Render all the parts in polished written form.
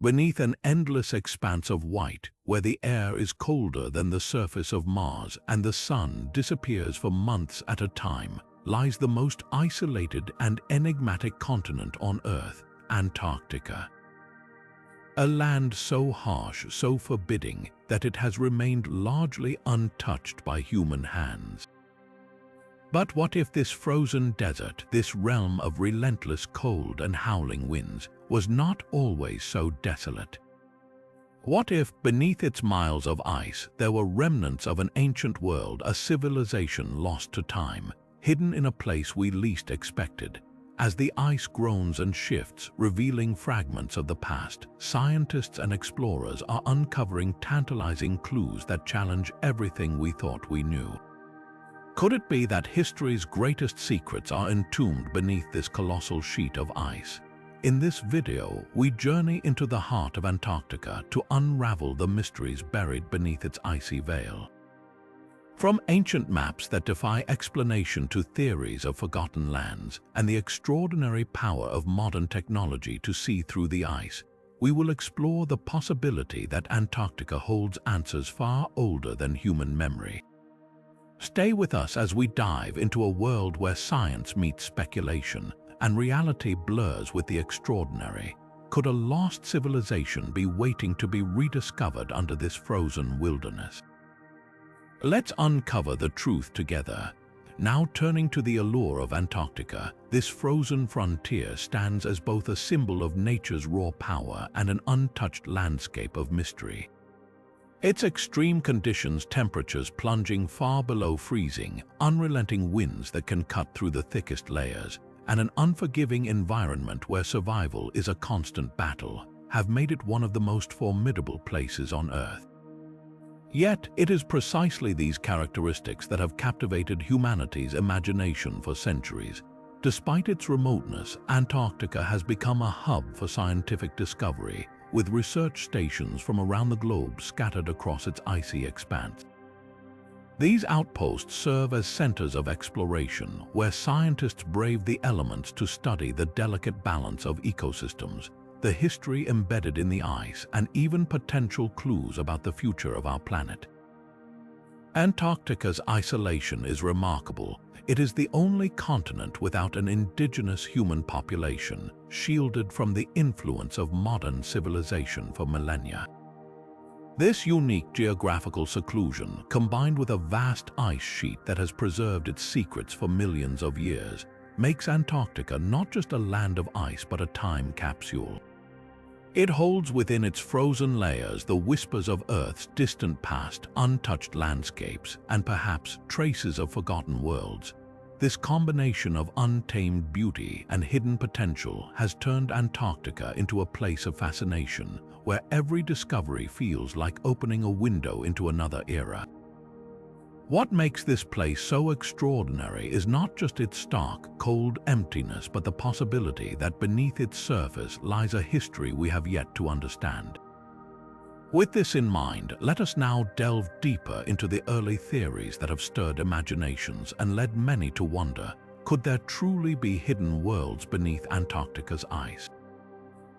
Beneath an endless expanse of white, where the air is colder than the surface of Mars and the sun disappears for months at a time, lies the most isolated and enigmatic continent on Earth, Antarctica. A land so harsh, so forbidding, that it has remained largely untouched by human hands. But what if this frozen desert, this realm of relentless cold and howling winds, was not always so desolate? What if, beneath its miles of ice, there were remnants of an ancient world, a civilization lost to time, hidden in a place we least expected? As the ice groans and shifts, revealing fragments of the past, scientists and explorers are uncovering tantalizing clues that challenge everything we thought we knew. Could it be that history's greatest secrets are entombed beneath this colossal sheet of ice? In this video, we journey into the heart of Antarctica to unravel the mysteries buried beneath its icy veil. From ancient maps that defy explanation to theories of forgotten lands and the extraordinary power of modern technology to see through the ice, we will explore the possibility that Antarctica holds answers far older than human memory. Stay with us as we dive into a world where science meets speculation and reality blurs with the extraordinary. Could a lost civilization be waiting to be rediscovered under this frozen wilderness? Let's uncover the truth together. Now turning to the allure of Antarctica, this frozen frontier stands as both a symbol of nature's raw power and an untouched landscape of mystery. Its extreme conditions, temperatures plunging far below freezing, unrelenting winds that can cut through the thickest layers, and an unforgiving environment where survival is a constant battle, have made it one of the most formidable places on Earth. Yet, it is precisely these characteristics that have captivated humanity's imagination for centuries. Despite its remoteness, Antarctica has become a hub for scientific discovery, with research stations from around the globe scattered across its icy expanse. These outposts serve as centers of exploration, where scientists brave the elements to study the delicate balance of ecosystems, the history embedded in the ice, and even potential clues about the future of our planet. Antarctica's isolation is remarkable. It is the only continent without an indigenous human population, shielded from the influence of modern civilization for millennia. This unique geographical seclusion, combined with a vast ice sheet that has preserved its secrets for millions of years, makes Antarctica not just a land of ice but a time capsule. It holds within its frozen layers the whispers of Earth's distant past, untouched landscapes, and perhaps traces of forgotten worlds. This combination of untamed beauty and hidden potential has turned Antarctica into a place of fascination, where every discovery feels like opening a window into another era. What makes this place so extraordinary is not just its stark, cold emptiness, but the possibility that beneath its surface lies a history we have yet to understand. With this in mind, let us now delve deeper into the early theories that have stirred imaginations and led many to wonder, could there truly be hidden worlds beneath Antarctica's ice?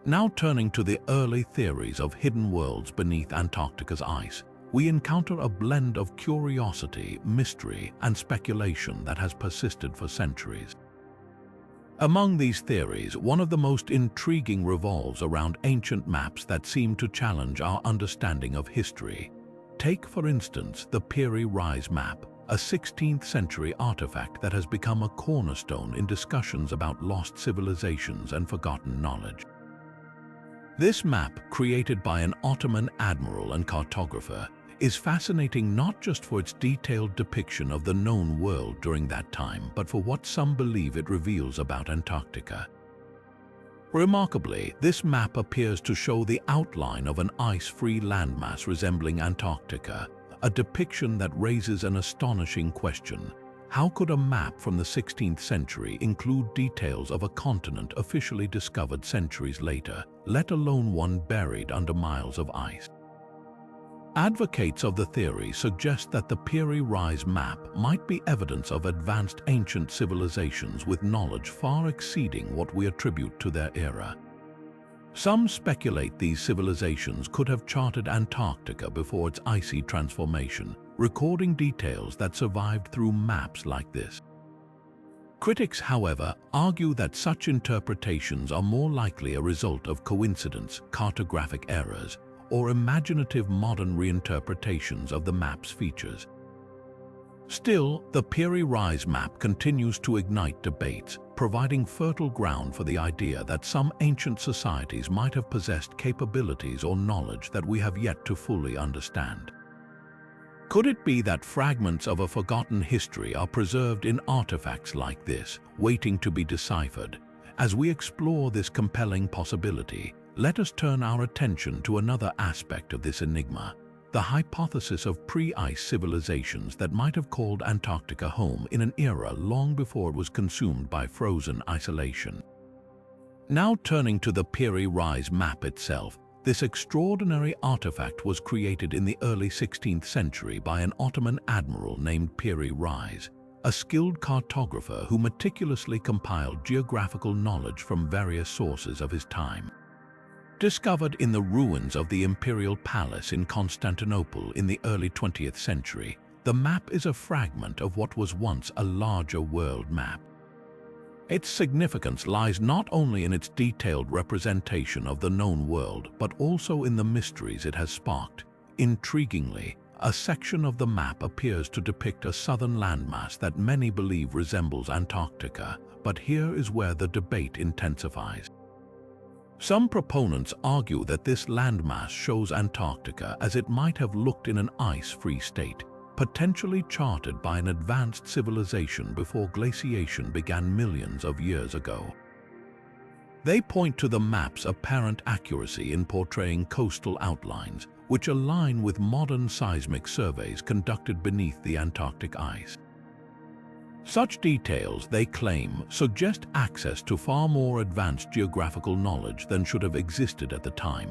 Now turning to the early theories of hidden worlds beneath Antarctica's ice, we encounter a blend of curiosity, mystery, and speculation that has persisted for centuries. Among these theories, one of the most intriguing revolves around ancient maps that seem to challenge our understanding of history. Take, for instance, the Piri Reis map, a 16th-century artifact that has become a cornerstone in discussions about lost civilizations and forgotten knowledge. This map, created by an Ottoman admiral and cartographer, is fascinating not just for its detailed depiction of the known world during that time, but for what some believe it reveals about Antarctica. Remarkably, this map appears to show the outline of an ice-free landmass resembling Antarctica, a depiction that raises an astonishing question. How could a map from the 16th century include details of a continent officially discovered centuries later, let alone one buried under miles of ice? Advocates of the theory suggest that the Piri Reis map might be evidence of advanced ancient civilizations with knowledge far exceeding what we attribute to their era. Some speculate these civilizations could have charted Antarctica before its icy transformation, recording details that survived through maps like this. Critics, however, argue that such interpretations are more likely a result of coincidence, cartographic errors, or imaginative modern reinterpretations of the map's features. Still, the Piri-Reis map continues to ignite debates, providing fertile ground for the idea that some ancient societies might have possessed capabilities or knowledge that we have yet to fully understand. Could it be that fragments of a forgotten history are preserved in artifacts like this, waiting to be deciphered? As we explore this compelling possibility, let us turn our attention to another aspect of this enigma: the hypothesis of pre-ice civilizations that might have called Antarctica home in an era long before it was consumed by frozen isolation. Now turning to the Piri-Reis map itself, this extraordinary artifact was created in the early 16th century by an Ottoman admiral named Piri Reis, a skilled cartographer who meticulously compiled geographical knowledge from various sources of his time. Discovered in the ruins of the imperial palace in Constantinople in the early 20th century, the map is a fragment of what was once a larger world map. Its significance lies not only in its detailed representation of the known world, but also in the mysteries it has sparked. Intriguingly, a section of the map appears to depict a southern landmass that many believe resembles Antarctica, but here is where the debate intensifies. Some proponents argue that this landmass shows Antarctica as it might have looked in an ice-free state, potentially charted by an advanced civilization before glaciation began millions of years ago. They point to the map's apparent accuracy in portraying coastal outlines, which align with modern seismic surveys conducted beneath the Antarctic ice. Such details, they claim, suggest access to far more advanced geographical knowledge than should have existed at the time.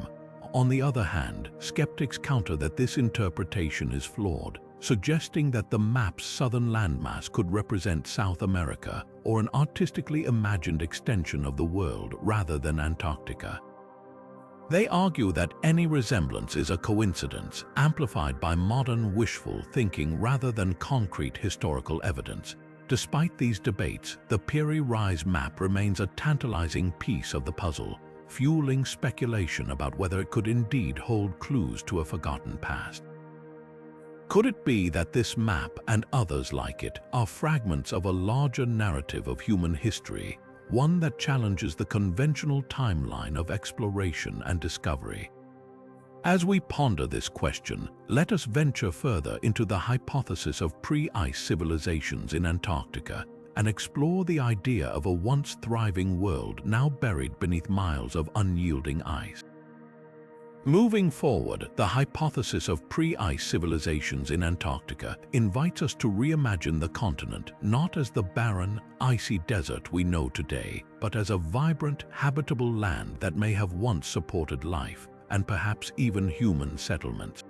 On the other hand, skeptics counter that this interpretation is flawed, suggesting that the map's southern landmass could represent South America or an artistically imagined extension of the world rather than Antarctica. They argue that any resemblance is a coincidence, amplified by modern wishful thinking rather than concrete historical evidence. Despite these debates, the Piri-Reis map remains a tantalizing piece of the puzzle, fueling speculation about whether it could indeed hold clues to a forgotten past. Could it be that this map and others like it are fragments of a larger narrative of human history, one that challenges the conventional timeline of exploration and discovery? As we ponder this question, let us venture further into the hypothesis of pre-ice civilizations in Antarctica and explore the idea of a once thriving world now buried beneath miles of unyielding ice. Moving forward, the hypothesis of pre-ice civilizations in Antarctica invites us to reimagine the continent not as the barren, icy desert we know today, but as a vibrant, habitable land that may have once supported life, and perhaps even human settlements.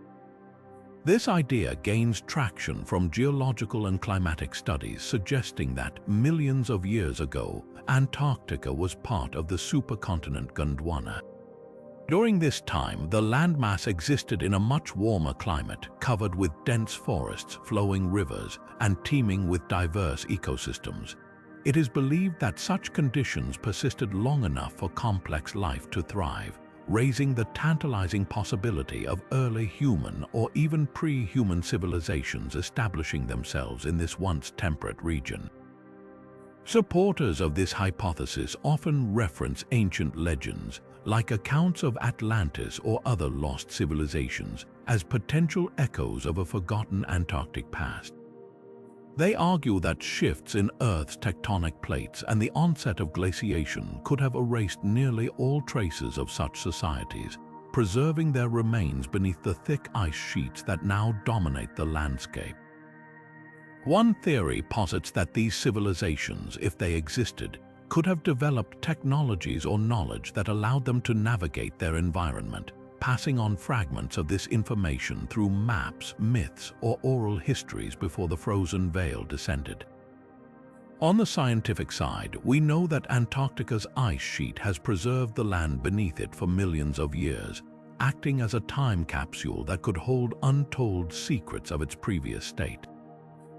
This idea gains traction from geological and climatic studies suggesting that millions of years ago, Antarctica was part of the supercontinent Gondwana. During this time, the landmass existed in a much warmer climate, covered with dense forests, flowing rivers, and teeming with diverse ecosystems. It is believed that such conditions persisted long enough for complex life to thrive, raising the tantalizing possibility of early human or even pre-human civilizations establishing themselves in this once temperate region. Supporters of this hypothesis often reference ancient legends, like accounts of Atlantis or other lost civilizations, as potential echoes of a forgotten Antarctic past. They argue that shifts in Earth's tectonic plates and the onset of glaciation could have erased nearly all traces of such societies, preserving their remains beneath the thick ice sheets that now dominate the landscape. One theory posits that these civilizations, if they existed, could have developed technologies or knowledge that allowed them to navigate their environment, passing on fragments of this information through maps, myths, or oral histories before the frozen veil descended. On the scientific side, we know that Antarctica's ice sheet has preserved the land beneath it for millions of years, acting as a time capsule that could hold untold secrets of its previous state.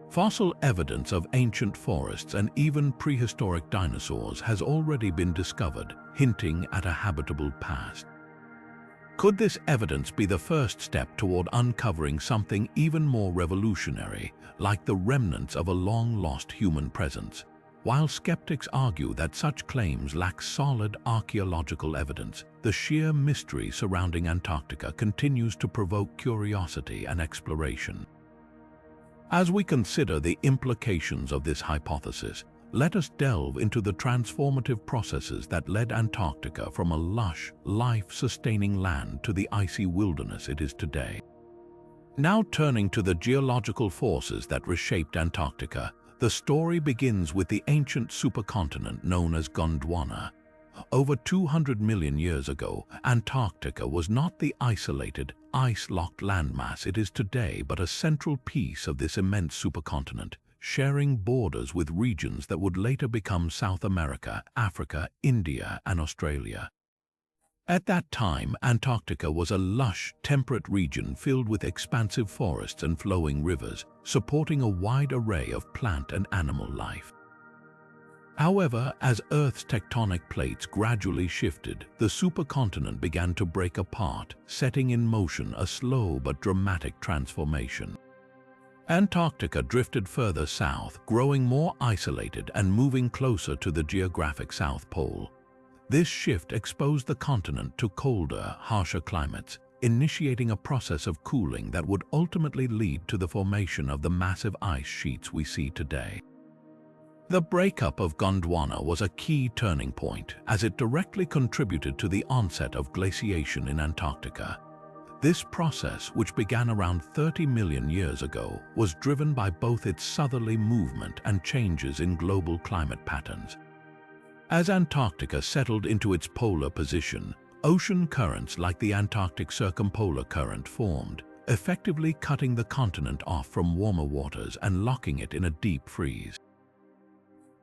Fossil evidence of ancient forests and even prehistoric dinosaurs has already been discovered, hinting at a habitable past. Could this evidence be the first step toward uncovering something even more revolutionary, like the remnants of a long-lost human presence? While skeptics argue that such claims lack solid archaeological evidence, the sheer mystery surrounding Antarctica continues to provoke curiosity and exploration. As we consider the implications of this hypothesis, let us delve into the transformative processes that led Antarctica from a lush, life-sustaining land to the icy wilderness it is today. Now turning to the geological forces that reshaped Antarctica, the story begins with the ancient supercontinent known as Gondwana. Over 200 million years ago, Antarctica was not the isolated, ice-locked landmass it is today, but a central piece of this immense supercontinent, sharing borders with regions that would later become South America, Africa, India, and Australia. At that time, Antarctica was a lush, temperate region filled with expansive forests and flowing rivers, supporting a wide array of plant and animal life. However, as Earth's tectonic plates gradually shifted, the supercontinent began to break apart, setting in motion a slow but dramatic transformation. Antarctica drifted further south, growing more isolated and moving closer to the geographic South Pole. This shift exposed the continent to colder, harsher climates, initiating a process of cooling that would ultimately lead to the formation of the massive ice sheets we see today. The breakup of Gondwana was a key turning point, as it directly contributed to the onset of glaciation in Antarctica. This process, which began around 30 million years ago, was driven by both its southerly movement and changes in global climate patterns. As Antarctica settled into its polar position, ocean currents like the Antarctic Circumpolar Current formed, effectively cutting the continent off from warmer waters and locking it in a deep freeze.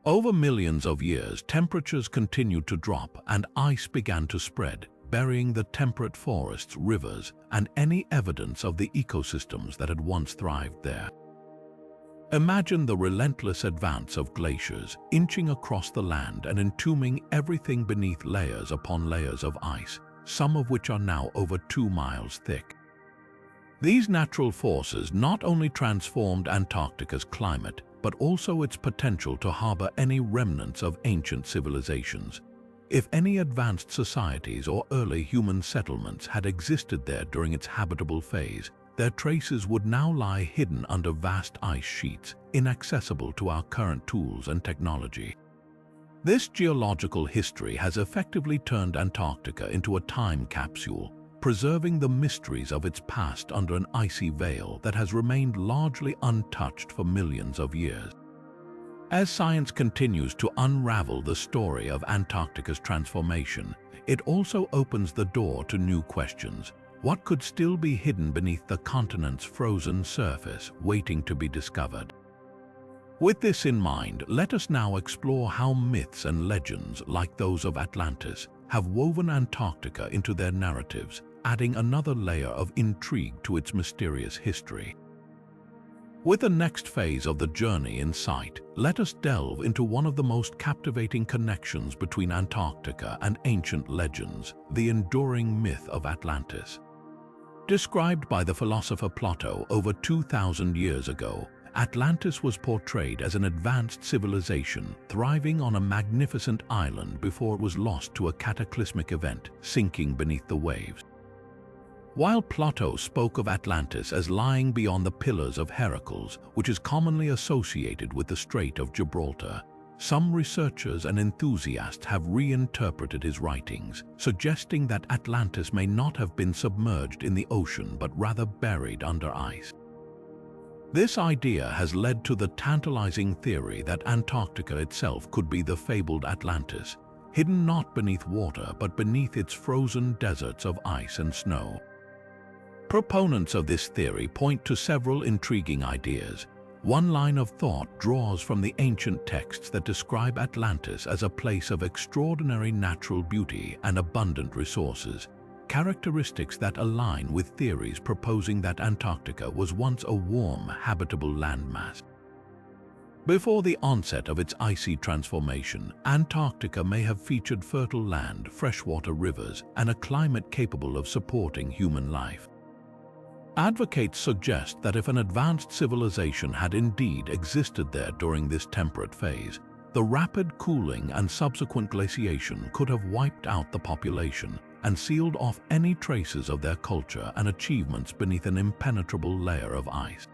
Over millions of years, temperatures continued to drop and ice began to spread, burying the temperate forests, rivers, and any evidence of the ecosystems that had once thrived there. Imagine the relentless advance of glaciers, inching across the land and entombing everything beneath layers upon layers of ice, some of which are now over 2 miles thick. These natural forces not only transformed Antarctica's climate, but also its potential to harbor any remnants of ancient civilizations. If any advanced societies or early human settlements had existed there during its habitable phase, their traces would now lie hidden under vast ice sheets, inaccessible to our current tools and technology. This geological history has effectively turned Antarctica into a time capsule, preserving the mysteries of its past under an icy veil that has remained largely untouched for millions of years. As science continues to unravel the story of Antarctica's transformation, it also opens the door to new questions. What could still be hidden beneath the continent's frozen surface, waiting to be discovered? With this in mind, let us now explore how myths and legends, like those of Atlantis, have woven Antarctica into their narratives, adding another layer of intrigue to its mysterious history. With the next phase of the journey in sight, let us delve into one of the most captivating connections between Antarctica and ancient legends, the enduring myth of Atlantis. Described by the philosopher Plato over 2,000 years ago, Atlantis was portrayed as an advanced civilization thriving on a magnificent island before it was lost to a cataclysmic event, sinking beneath the waves. While Plato spoke of Atlantis as lying beyond the Pillars of Heracles, which is commonly associated with the Strait of Gibraltar, some researchers and enthusiasts have reinterpreted his writings, suggesting that Atlantis may not have been submerged in the ocean but rather buried under ice. This idea has led to the tantalizing theory that Antarctica itself could be the fabled Atlantis, hidden not beneath water but beneath its frozen deserts of ice and snow. Proponents of this theory point to several intriguing ideas. One line of thought draws from the ancient texts that describe Atlantis as a place of extraordinary natural beauty and abundant resources, characteristics that align with theories proposing that Antarctica was once a warm, habitable landmass. Before the onset of its icy transformation, Antarctica may have featured fertile land, freshwater rivers, and a climate capable of supporting human life. Advocates suggest that if an advanced civilization had indeed existed there during this temperate phase, the rapid cooling and subsequent glaciation could have wiped out the population and sealed off any traces of their culture and achievements beneath an impenetrable layer of ice.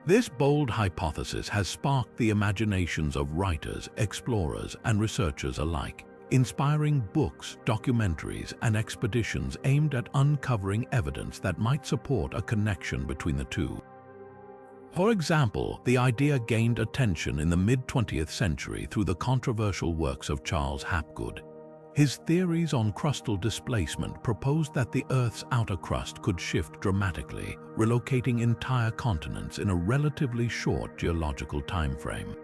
This bold hypothesis has sparked the imaginations of writers, explorers, and researchers alike, inspiring books, documentaries, and expeditions aimed at uncovering evidence that might support a connection between the two. For example, the idea gained attention in the mid-20th century through the controversial works of Charles Hapgood. His theories on crustal displacement proposed that the Earth's outer crust could shift dramatically, relocating entire continents in a relatively short geological timeframe.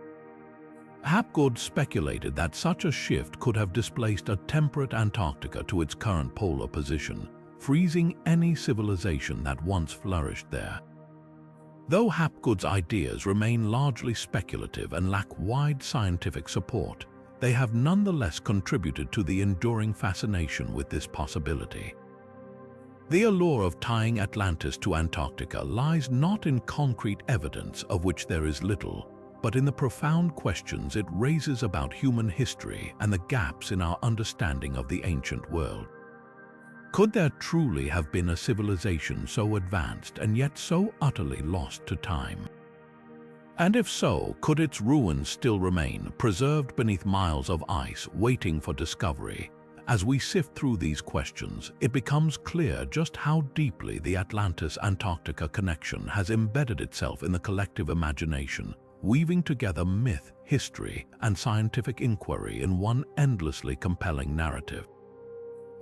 Hapgood speculated that such a shift could have displaced a temperate Antarctica to its current polar position, freezing any civilization that once flourished there. Though Hapgood's ideas remain largely speculative and lack wide scientific support, they have nonetheless contributed to the enduring fascination with this possibility. The allure of tying Atlantis to Antarctica lies not in concrete evidence, of which there is little, but in the profound questions it raises about human history and the gaps in our understanding of the ancient world. Could there truly have been a civilization so advanced and yet so utterly lost to time? And if so, could its ruins still remain, preserved beneath miles of ice, waiting for discovery? As we sift through these questions, it becomes clear just how deeply the Atlantis-Antarctica connection has embedded itself in the collective imagination, weaving together myth, history, and scientific inquiry in one endlessly compelling narrative.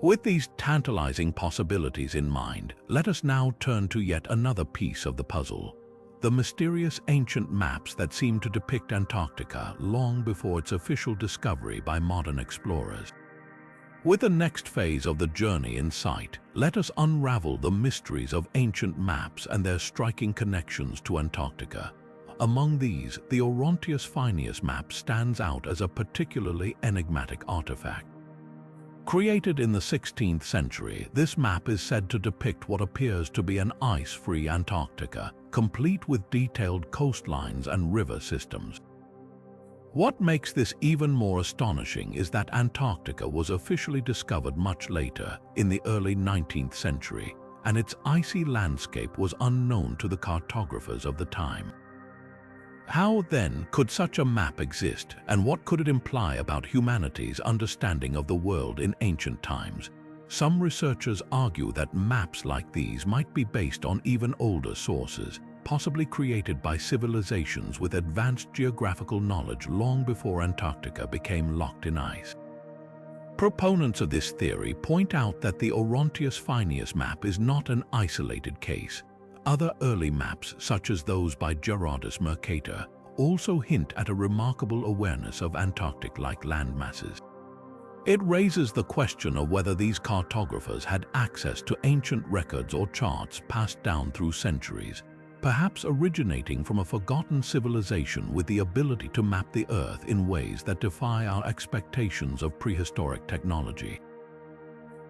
With these tantalizing possibilities in mind, let us now turn to yet another piece of the puzzle: the mysterious ancient maps that seem to depict Antarctica long before its official discovery by modern explorers. With the next phase of the journey in sight, let us unravel the mysteries of ancient maps and their striking connections to Antarctica. Among these, the Orontius Finaeus map stands out as a particularly enigmatic artifact. Created in the 16th century, this map is said to depict what appears to be an ice-free Antarctica, complete with detailed coastlines and river systems. What makes this even more astonishing is that Antarctica was officially discovered much later, in the early 19th century, and its icy landscape was unknown to the cartographers of the time. How, then, could such a map exist, and what could it imply about humanity's understanding of the world in ancient times? Some researchers argue that maps like these might be based on even older sources, possibly created by civilizations with advanced geographical knowledge long before Antarctica became locked in ice. Proponents of this theory point out that the Orontius Finaeus map is not an isolated case. Other early maps, such as those by Gerardus Mercator, also hint at a remarkable awareness of Antarctic-like landmasses. It raises the question of whether these cartographers had access to ancient records or charts passed down through centuries, perhaps originating from a forgotten civilization with the ability to map the Earth in ways that defy our expectations of prehistoric technology.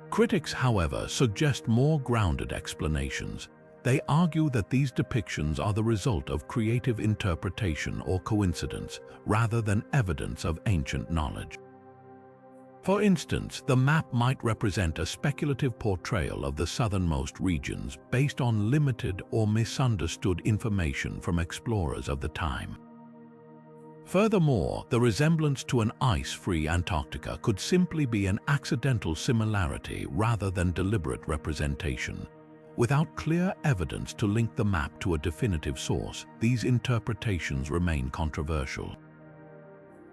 Critics, however, suggest more grounded explanations. They argue that these depictions are the result of creative interpretation or coincidence, rather than evidence of ancient knowledge. For instance, the map might represent a speculative portrayal of the southernmost regions based on limited or misunderstood information from explorers of the time. Furthermore, the resemblance to an ice-free Antarctica could simply be an accidental similarity rather than deliberate representation. Without clear evidence to link the map to a definitive source, these interpretations remain controversial.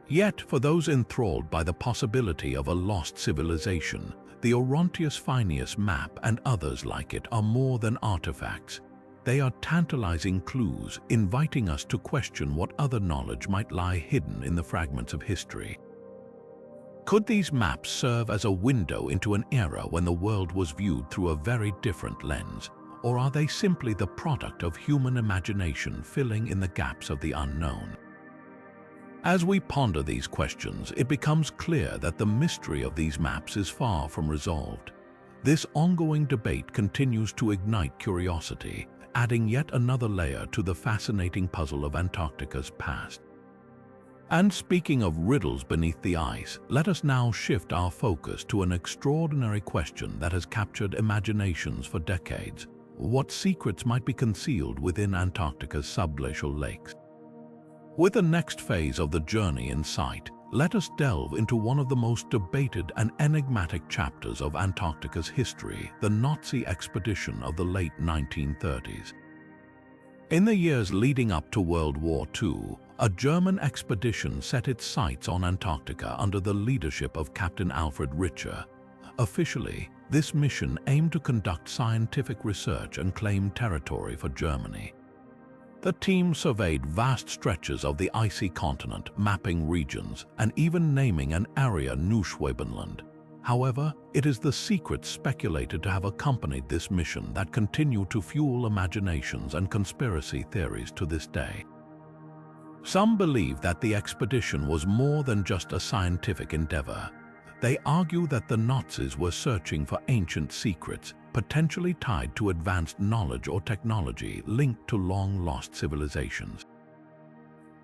Yet, for those enthralled by the possibility of a lost civilization, the Orontius Finaeus map and others like it are more than artifacts. they are tantalizing clues inviting us to question what other knowledge might lie hidden in the fragments of history. Could these maps serve as a window into an era when the world was viewed through a very different lens, or are they simply the product of human imagination filling in the gaps of the unknown? As we ponder these questions, it becomes clear that the mystery of these maps is far from resolved. This ongoing debate continues to ignite curiosity, adding yet another layer to the fascinating puzzle of Antarctica's past. And speaking of riddles beneath the ice, let us now shift our focus to an extraordinary question that has captured imaginations for decades. What secrets might be concealed within Antarctica's subglacial lakes? With the next phase of the journey in sight, let us delve into one of the most debated and enigmatic chapters of Antarctica's history, the Nazi expedition of the late 1930s. In the years leading up to World War II, a German expedition set its sights on Antarctica under the leadership of Captain Alfred Richter. Officially, this mission aimed to conduct scientific research and claim territory for Germany. The team surveyed vast stretches of the icy continent, mapping regions, and even naming an area Neuschwabenland. However, it is the secrets speculated to have accompanied this mission that continue to fuel imaginations and conspiracy theories to this day. Some believe that the expedition was more than just a scientific endeavor. They argue that the Nazis were searching for ancient secrets, potentially tied to advanced knowledge or technology linked to long-lost civilizations.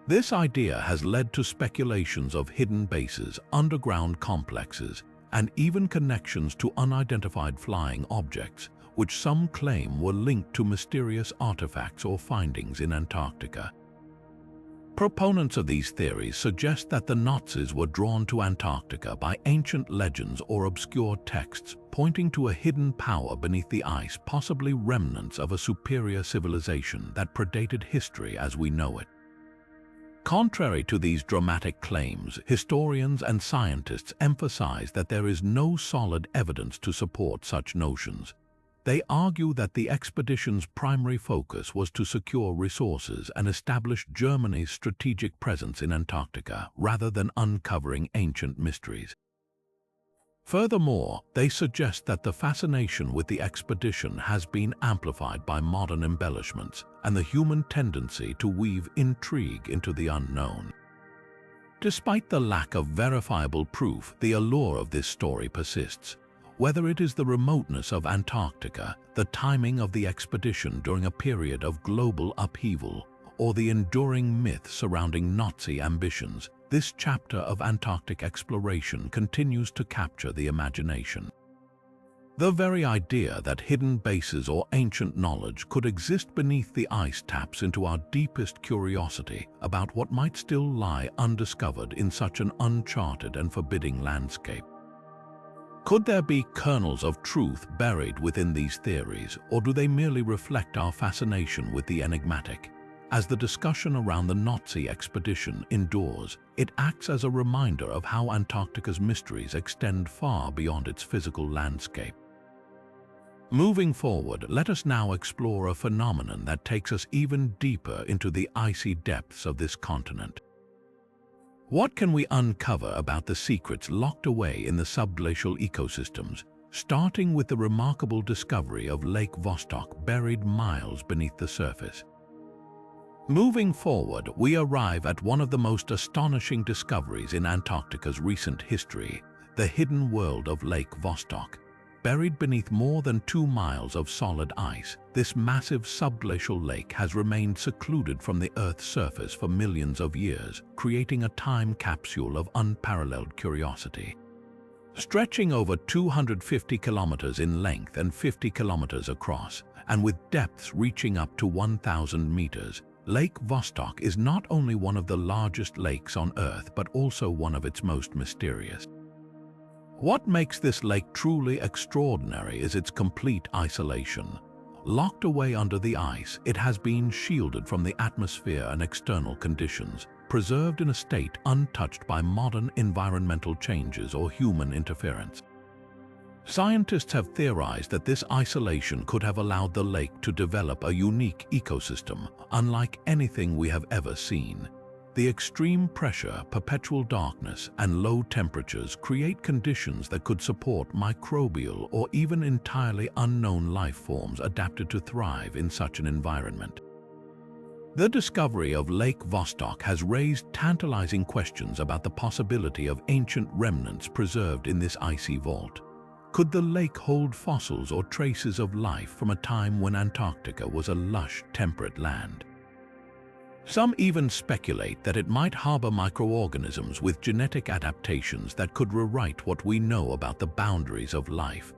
This idea has led to speculations of hidden bases, underground complexes, and even connections to unidentified flying objects, which some claim were linked to mysterious artifacts or findings in Antarctica. Proponents of these theories suggest that the Nazis were drawn to Antarctica by ancient legends or obscure texts, pointing to a hidden power beneath the ice, possibly remnants of a superior civilization that predated history as we know it. Contrary to these dramatic claims, historians and scientists emphasize that there is no solid evidence to support such notions. They argue that the expedition's primary focus was to secure resources and establish Germany's strategic presence in Antarctica rather than uncovering ancient mysteries. Furthermore, they suggest that the fascination with the expedition has been amplified by modern embellishments and the human tendency to weave intrigue into the unknown. Despite the lack of verifiable proof, the allure of this story persists. Whether it is the remoteness of Antarctica, the timing of the expedition during a period of global upheaval, or the enduring myth surrounding Nazi ambitions, this chapter of Antarctic exploration continues to capture the imagination. The very idea that hidden bases or ancient knowledge could exist beneath the ice taps into our deepest curiosity about what might still lie undiscovered in such an uncharted and forbidding landscape. Could there be kernels of truth buried within these theories, or do they merely reflect our fascination with the enigmatic? As the discussion around the Nazi expedition endures, it acts as a reminder of how Antarctica's mysteries extend far beyond its physical landscape. Moving forward, let us now explore a phenomenon that takes us even deeper into the icy depths of this continent. What can we uncover about the secrets locked away in the subglacial ecosystems, starting with the remarkable discovery of Lake Vostok buried miles beneath the surface? Moving forward, we arrive at one of the most astonishing discoveries in Antarctica's recent history, the hidden world of Lake Vostok. Buried beneath more than 2 miles of solid ice, this massive subglacial lake has remained secluded from the Earth's surface for millions of years, creating a time capsule of unparalleled curiosity. Stretching over 250 kilometers in length and 50 kilometers across, and with depths reaching up to 1,000 meters, Lake Vostok is not only one of the largest lakes on Earth but also one of its most mysterious. What makes this lake truly extraordinary is its complete isolation. Locked away under the ice, it has been shielded from the atmosphere and external conditions, preserved in a state untouched by modern environmental changes or human interference. Scientists have theorized that this isolation could have allowed the lake to develop a unique ecosystem, unlike anything we have ever seen. The extreme pressure, perpetual darkness, and low temperatures create conditions that could support microbial or even entirely unknown life forms adapted to thrive in such an environment. The discovery of Lake Vostok has raised tantalizing questions about the possibility of ancient remnants preserved in this icy vault. Could the lake hold fossils or traces of life from a time when Antarctica was a lush, temperate land? Some even speculate that it might harbor microorganisms with genetic adaptations that could rewrite what we know about the boundaries of life.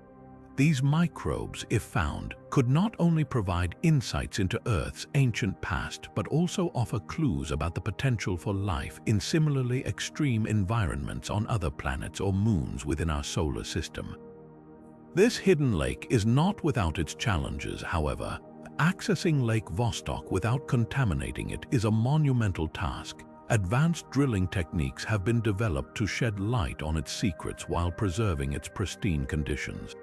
These microbes, if found, could not only provide insights into Earth's ancient past, but also offer clues about the potential for life in similarly extreme environments on other planets or moons within our solar system. This hidden lake is not without its challenges, however. Accessing Lake Vostok without contaminating it is a monumental task. Advanced drilling techniques have been developed to shed light on its secrets while preserving its pristine conditions.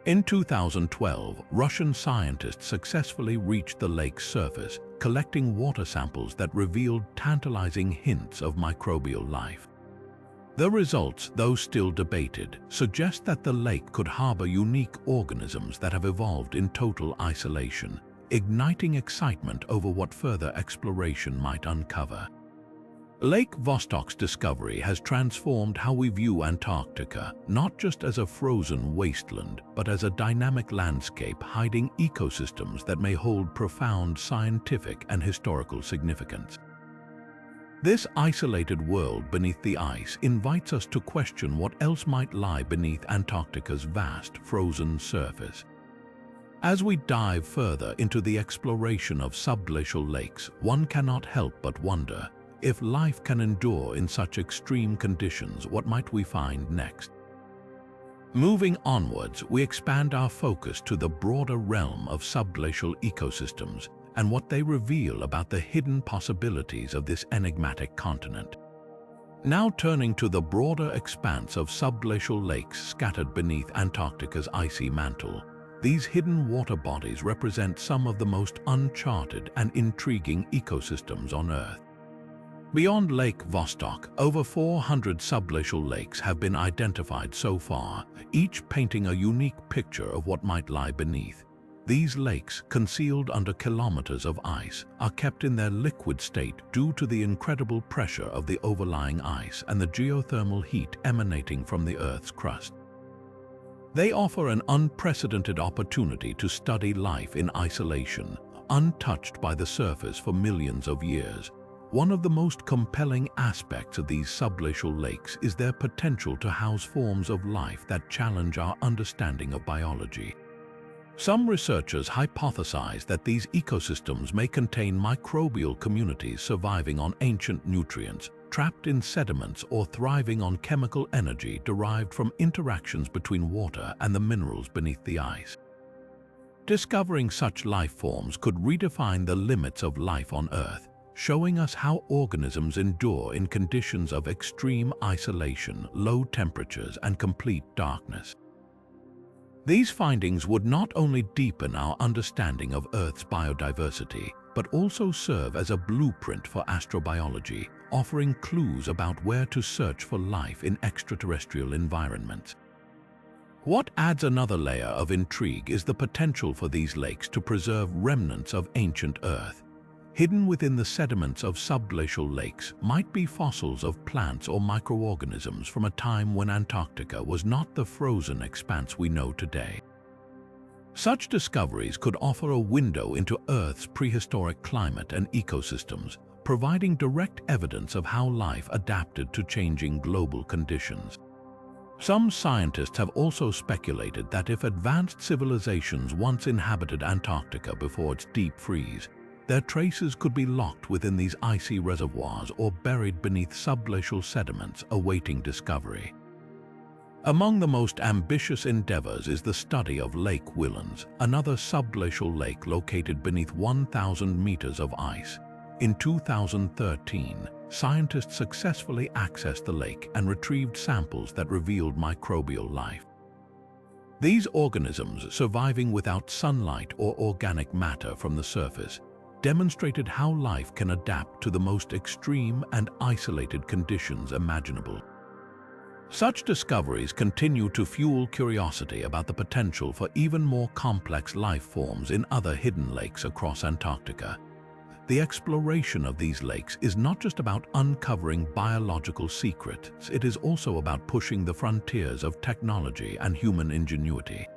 In 2012, Russian scientists successfully reached the lake's surface, collecting water samples that revealed tantalizing hints of microbial life. The results, though still debated, suggest that the lake could harbor unique organisms that have evolved in total isolation, igniting excitement over what further exploration might uncover. Lake Vostok's discovery has transformed how we view Antarctica, not just as a frozen wasteland, but as a dynamic landscape hiding ecosystems that may hold profound scientific and historical significance. This isolated world beneath the ice invites us to question what else might lie beneath Antarctica's vast frozen surface. As we dive further into the exploration of subglacial lakes, one cannot help but wonder, if life can endure in such extreme conditions, what might we find next? Moving onwards, we expand our focus to the broader realm of subglacial ecosystems and what they reveal about the hidden possibilities of this enigmatic continent. Now turning to the broader expanse of subglacial lakes scattered beneath Antarctica's icy mantle, these hidden water bodies represent some of the most uncharted and intriguing ecosystems on Earth. Beyond Lake Vostok, over 400 subglacial lakes have been identified so far, each painting a unique picture of what might lie beneath. These lakes, concealed under kilometers of ice, are kept in their liquid state due to the incredible pressure of the overlying ice and the geothermal heat emanating from the Earth's crust. They offer an unprecedented opportunity to study life in isolation, untouched by the surface for millions of years. One of the most compelling aspects of these subglacial lakes is their potential to house forms of life that challenge our understanding of biology. Some researchers hypothesize that these ecosystems may contain microbial communities surviving on ancient nutrients, trapped in sediments, or thriving on chemical energy derived from interactions between water and the minerals beneath the ice. Discovering such life forms could redefine the limits of life on Earth, showing us how organisms endure in conditions of extreme isolation, low temperatures, and complete darkness. These findings would not only deepen our understanding of Earth's biodiversity, but also serve as a blueprint for astrobiology, offering clues about where to search for life in extraterrestrial environments. What adds another layer of intrigue is the potential for these lakes to preserve remnants of ancient Earth. Hidden within the sediments of subglacial lakes might be fossils of plants or microorganisms from a time when Antarctica was not the frozen expanse we know today. Such discoveries could offer a window into Earth's prehistoric climate and ecosystems, providing direct evidence of how life adapted to changing global conditions. Some scientists have also speculated that if advanced civilizations once inhabited Antarctica before its deep freeze, their traces could be locked within these icy reservoirs or buried beneath subglacial sediments awaiting discovery. Among the most ambitious endeavors is the study of Lake Whillans, another subglacial lake located beneath 1,000 meters of ice. In 2013, scientists successfully accessed the lake and retrieved samples that revealed microbial life. These organisms, surviving without sunlight or organic matter from the surface, demonstrated how life can adapt to the most extreme and isolated conditions imaginable. Such discoveries continue to fuel curiosity about the potential for even more complex life forms in other hidden lakes across Antarctica. The exploration of these lakes is not just about uncovering biological secrets, it is also about pushing the frontiers of technology and human ingenuity.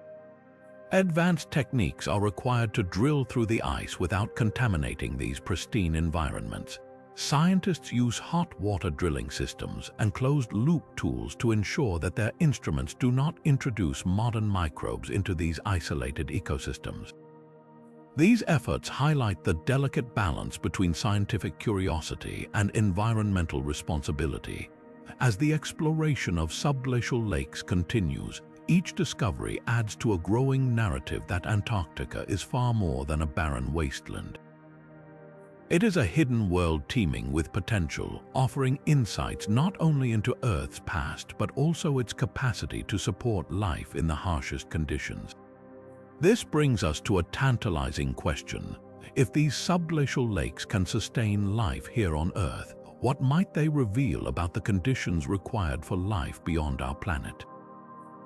Advanced techniques are required to drill through the ice without contaminating these pristine environments. Scientists use hot water drilling systems and closed-loop tools to ensure that their instruments do not introduce modern microbes into these isolated ecosystems. These efforts highlight the delicate balance between scientific curiosity and environmental responsibility. As the exploration of subglacial lakes continues, each discovery adds to a growing narrative that Antarctica is far more than a barren wasteland. It is a hidden world teeming with potential, offering insights not only into Earth's past but also its capacity to support life in the harshest conditions. This brings us to a tantalizing question. If these subglacial lakes can sustain life here on Earth, what might they reveal about the conditions required for life beyond our planet?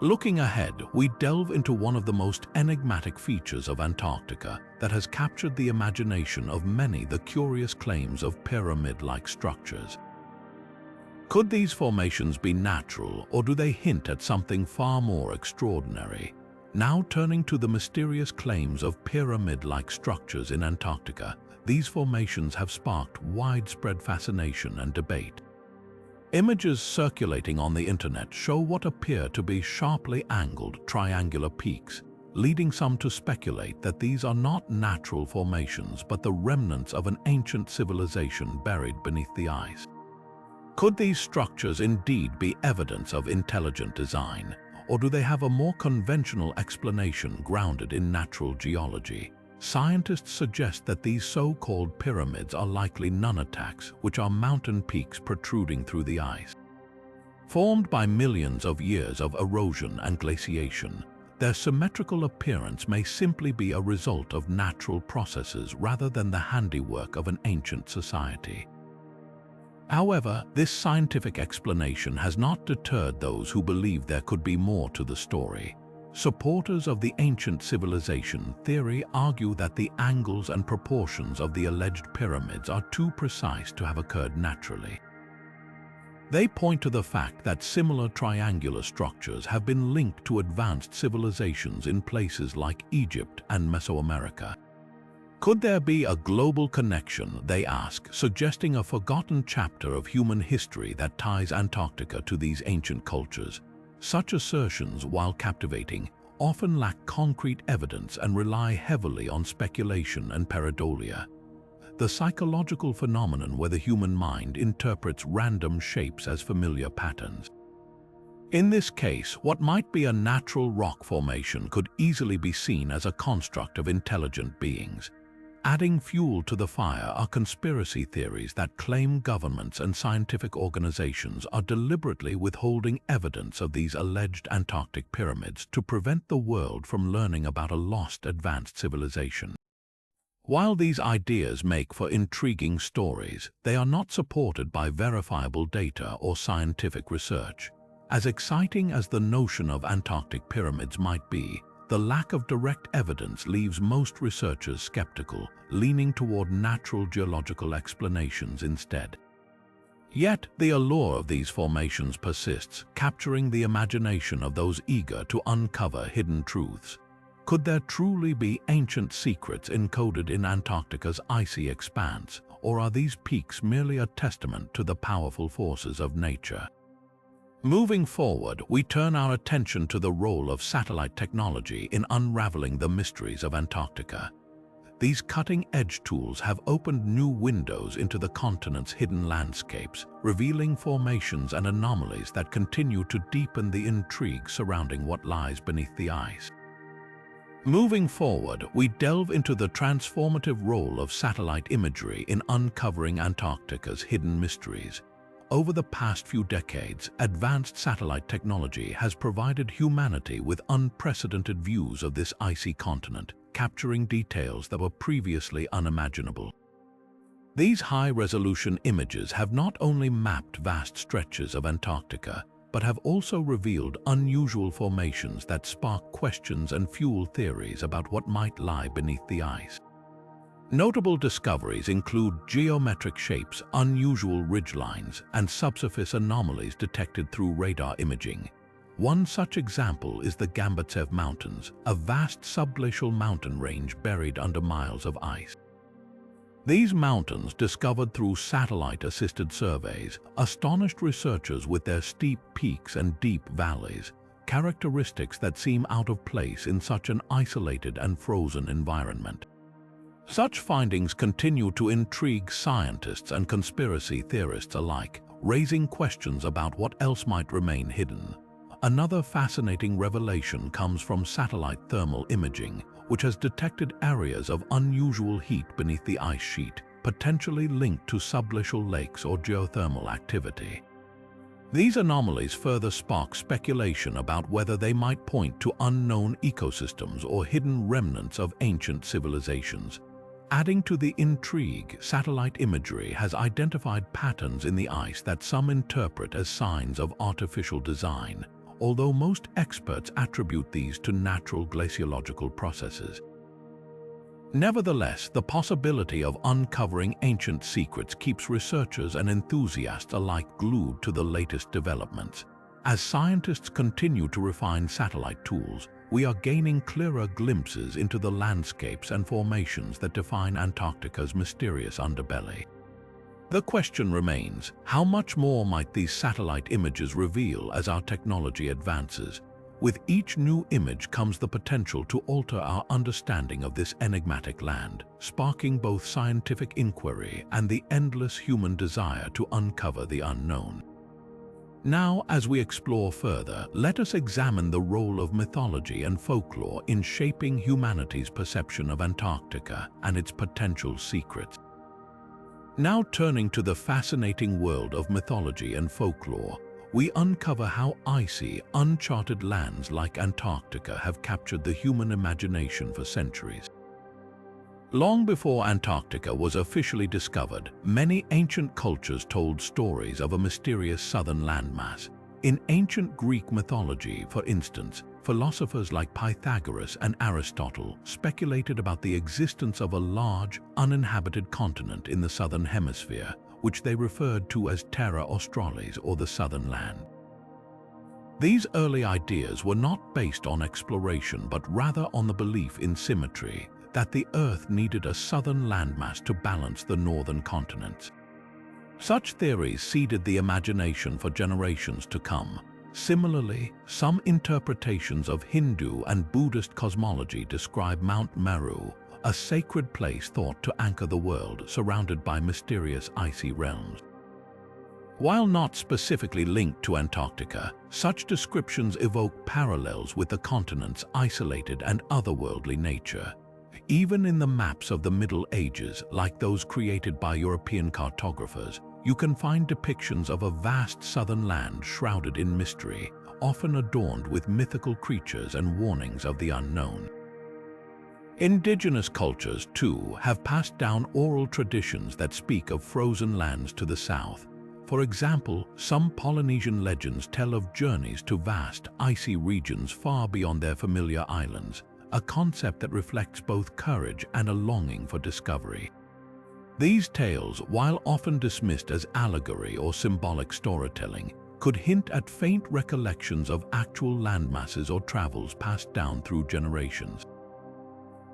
Looking ahead, we delve into one of the most enigmatic features of Antarctica that has captured the imagination of many: the curious claims of pyramid-like structures. Could these formations be natural, or do they hint at something far more extraordinary? Now turning to the mysterious claims of pyramid-like structures in Antarctica, these formations have sparked widespread fascination and debate. Images circulating on the internet show what appear to be sharply angled triangular peaks, leading some to speculate that these are not natural formations but the remnants of an ancient civilization buried beneath the ice. Could these structures indeed be evidence of intelligent design, or do they have a more conventional explanation grounded in natural geology? Scientists suggest that these so-called pyramids are likely nunataks, which are mountain peaks protruding through the ice. Formed by millions of years of erosion and glaciation, their symmetrical appearance may simply be a result of natural processes rather than the handiwork of an ancient society. However, this scientific explanation has not deterred those who believe there could be more to the story. Supporters of the ancient civilization theory argue that the angles and proportions of the alleged pyramids are too precise to have occurred naturally. They point to the fact that similar triangular structures have been linked to advanced civilizations in places like Egypt and Mesoamerica. Could there be a global connection, they ask, suggesting a forgotten chapter of human history that ties Antarctica to these ancient cultures? Such assertions, while captivating, often lack concrete evidence and rely heavily on speculation and pareidolia. The psychological phenomenon where the human mind interprets random shapes as familiar patterns. In this case, what might be a natural rock formation could easily be seen as a construct of intelligent beings. Adding fuel to the fire are conspiracy theories that claim governments and scientific organizations are deliberately withholding evidence of these alleged Antarctic pyramids to prevent the world from learning about a lost advanced civilization. While these ideas make for intriguing stories, they are not supported by verifiable data or scientific research. As exciting as the notion of Antarctic pyramids might be, the lack of direct evidence leaves most researchers skeptical, leaning toward natural geological explanations instead. Yet, the allure of these formations persists, capturing the imagination of those eager to uncover hidden truths. Could there truly be ancient secrets encoded in Antarctica's icy expanse, or are these peaks merely a testament to the powerful forces of nature? Moving forward, we turn our attention to the role of satellite technology in unraveling the mysteries of Antarctica. These cutting-edge tools have opened new windows into the continent's hidden landscapes, revealing formations and anomalies that continue to deepen the intrigue surrounding what lies beneath the ice. Moving forward, we delve into the transformative role of satellite imagery in uncovering Antarctica's hidden mysteries. over the past few decades, advanced satellite technology has provided humanity with unprecedented views of this icy continent, capturing details that were previously unimaginable. These high-resolution images have not only mapped vast stretches of Antarctica, but have also revealed unusual formations that spark questions and fuel theories about what might lie beneath the ice. Notable discoveries include geometric shapes, unusual ridgelines, and subsurface anomalies detected through radar imaging. One such example is the Gambatsev Mountains, a vast subglacial mountain range buried under miles of ice. These mountains, discovered through satellite-assisted surveys, astonished researchers with their steep peaks and deep valleys, characteristics that seem out of place in such an isolated and frozen environment. Such findings continue to intrigue scientists and conspiracy theorists alike, raising questions about what else might remain hidden. Another fascinating revelation comes from satellite thermal imaging, which has detected areas of unusual heat beneath the ice sheet, potentially linked to subglacial lakes or geothermal activity. These anomalies further spark speculation about whether they might point to unknown ecosystems or hidden remnants of ancient civilizations. Adding to the intrigue, satellite imagery has identified patterns in the ice that some interpret as signs of artificial design, although most experts attribute these to natural glaciological processes. Nevertheless, the possibility of uncovering ancient secrets keeps researchers and enthusiasts alike glued to the latest developments. As scientists continue to refine satellite tools, we are gaining clearer glimpses into the landscapes and formations that define Antarctica's mysterious underbelly. The question remains, how much more might these satellite images reveal as our technology advances? With each new image comes the potential to alter our understanding of this enigmatic land, sparking both scientific inquiry and the endless human desire to uncover the unknown. Now, as we explore further, let us examine the role of mythology and folklore in shaping humanity's perception of Antarctica and its potential secrets. Now turning to the fascinating world of mythology and folklore, we uncover how icy, uncharted lands like Antarctica have captured the human imagination for centuries. Long before Antarctica was officially discovered, many ancient cultures told stories of a mysterious southern landmass. In ancient Greek mythology, for instance, philosophers like Pythagoras and Aristotle speculated about the existence of a large, uninhabited continent in the southern hemisphere, which they referred to as Terra Australis, or the southern land. These early ideas were not based on exploration but rather on the belief in symmetry, that the Earth needed a southern landmass to balance the northern continents. Such theories seeded the imagination for generations to come. Similarly, some interpretations of Hindu and Buddhist cosmology describe Mount Meru, a sacred place thought to anchor the world, surrounded by mysterious icy realms. While not specifically linked to Antarctica, such descriptions evoke parallels with the continent's isolated and otherworldly nature. Even in the maps of the Middle Ages, like those created by European cartographers, you can find depictions of a vast southern land shrouded in mystery, often adorned with mythical creatures and warnings of the unknown. Indigenous cultures, too, have passed down oral traditions that speak of frozen lands to the south. For example, some Polynesian legends tell of journeys to vast, icy regions far beyond their familiar islands, a concept that reflects both courage and a longing for discovery. These tales, while often dismissed as allegory or symbolic storytelling, could hint at faint recollections of actual landmasses or travels passed down through generations.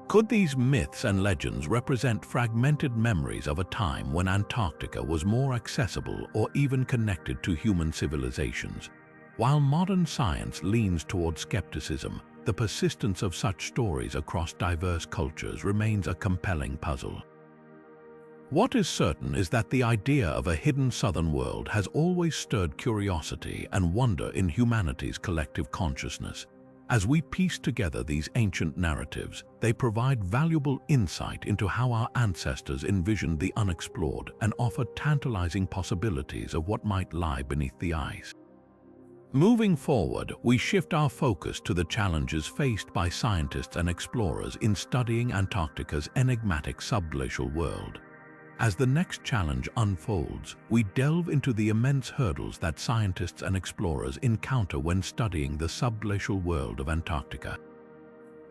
Could these myths and legends represent fragmented memories of a time when Antarctica was more accessible or even connected to human civilizations? While modern science leans toward skepticism, the persistence of such stories across diverse cultures remains a compelling puzzle. What is certain is that the idea of a hidden southern world has always stirred curiosity and wonder in humanity's collective consciousness. As we piece together these ancient narratives, they provide valuable insight into how our ancestors envisioned the unexplored and offer tantalizing possibilities of what might lie beneath the ice. Moving forward, we shift our focus to the challenges faced by scientists and explorers in studying Antarctica's enigmatic subglacial world. As the next challenge unfolds, we delve into the immense hurdles that scientists and explorers encounter when studying the subglacial world of Antarctica.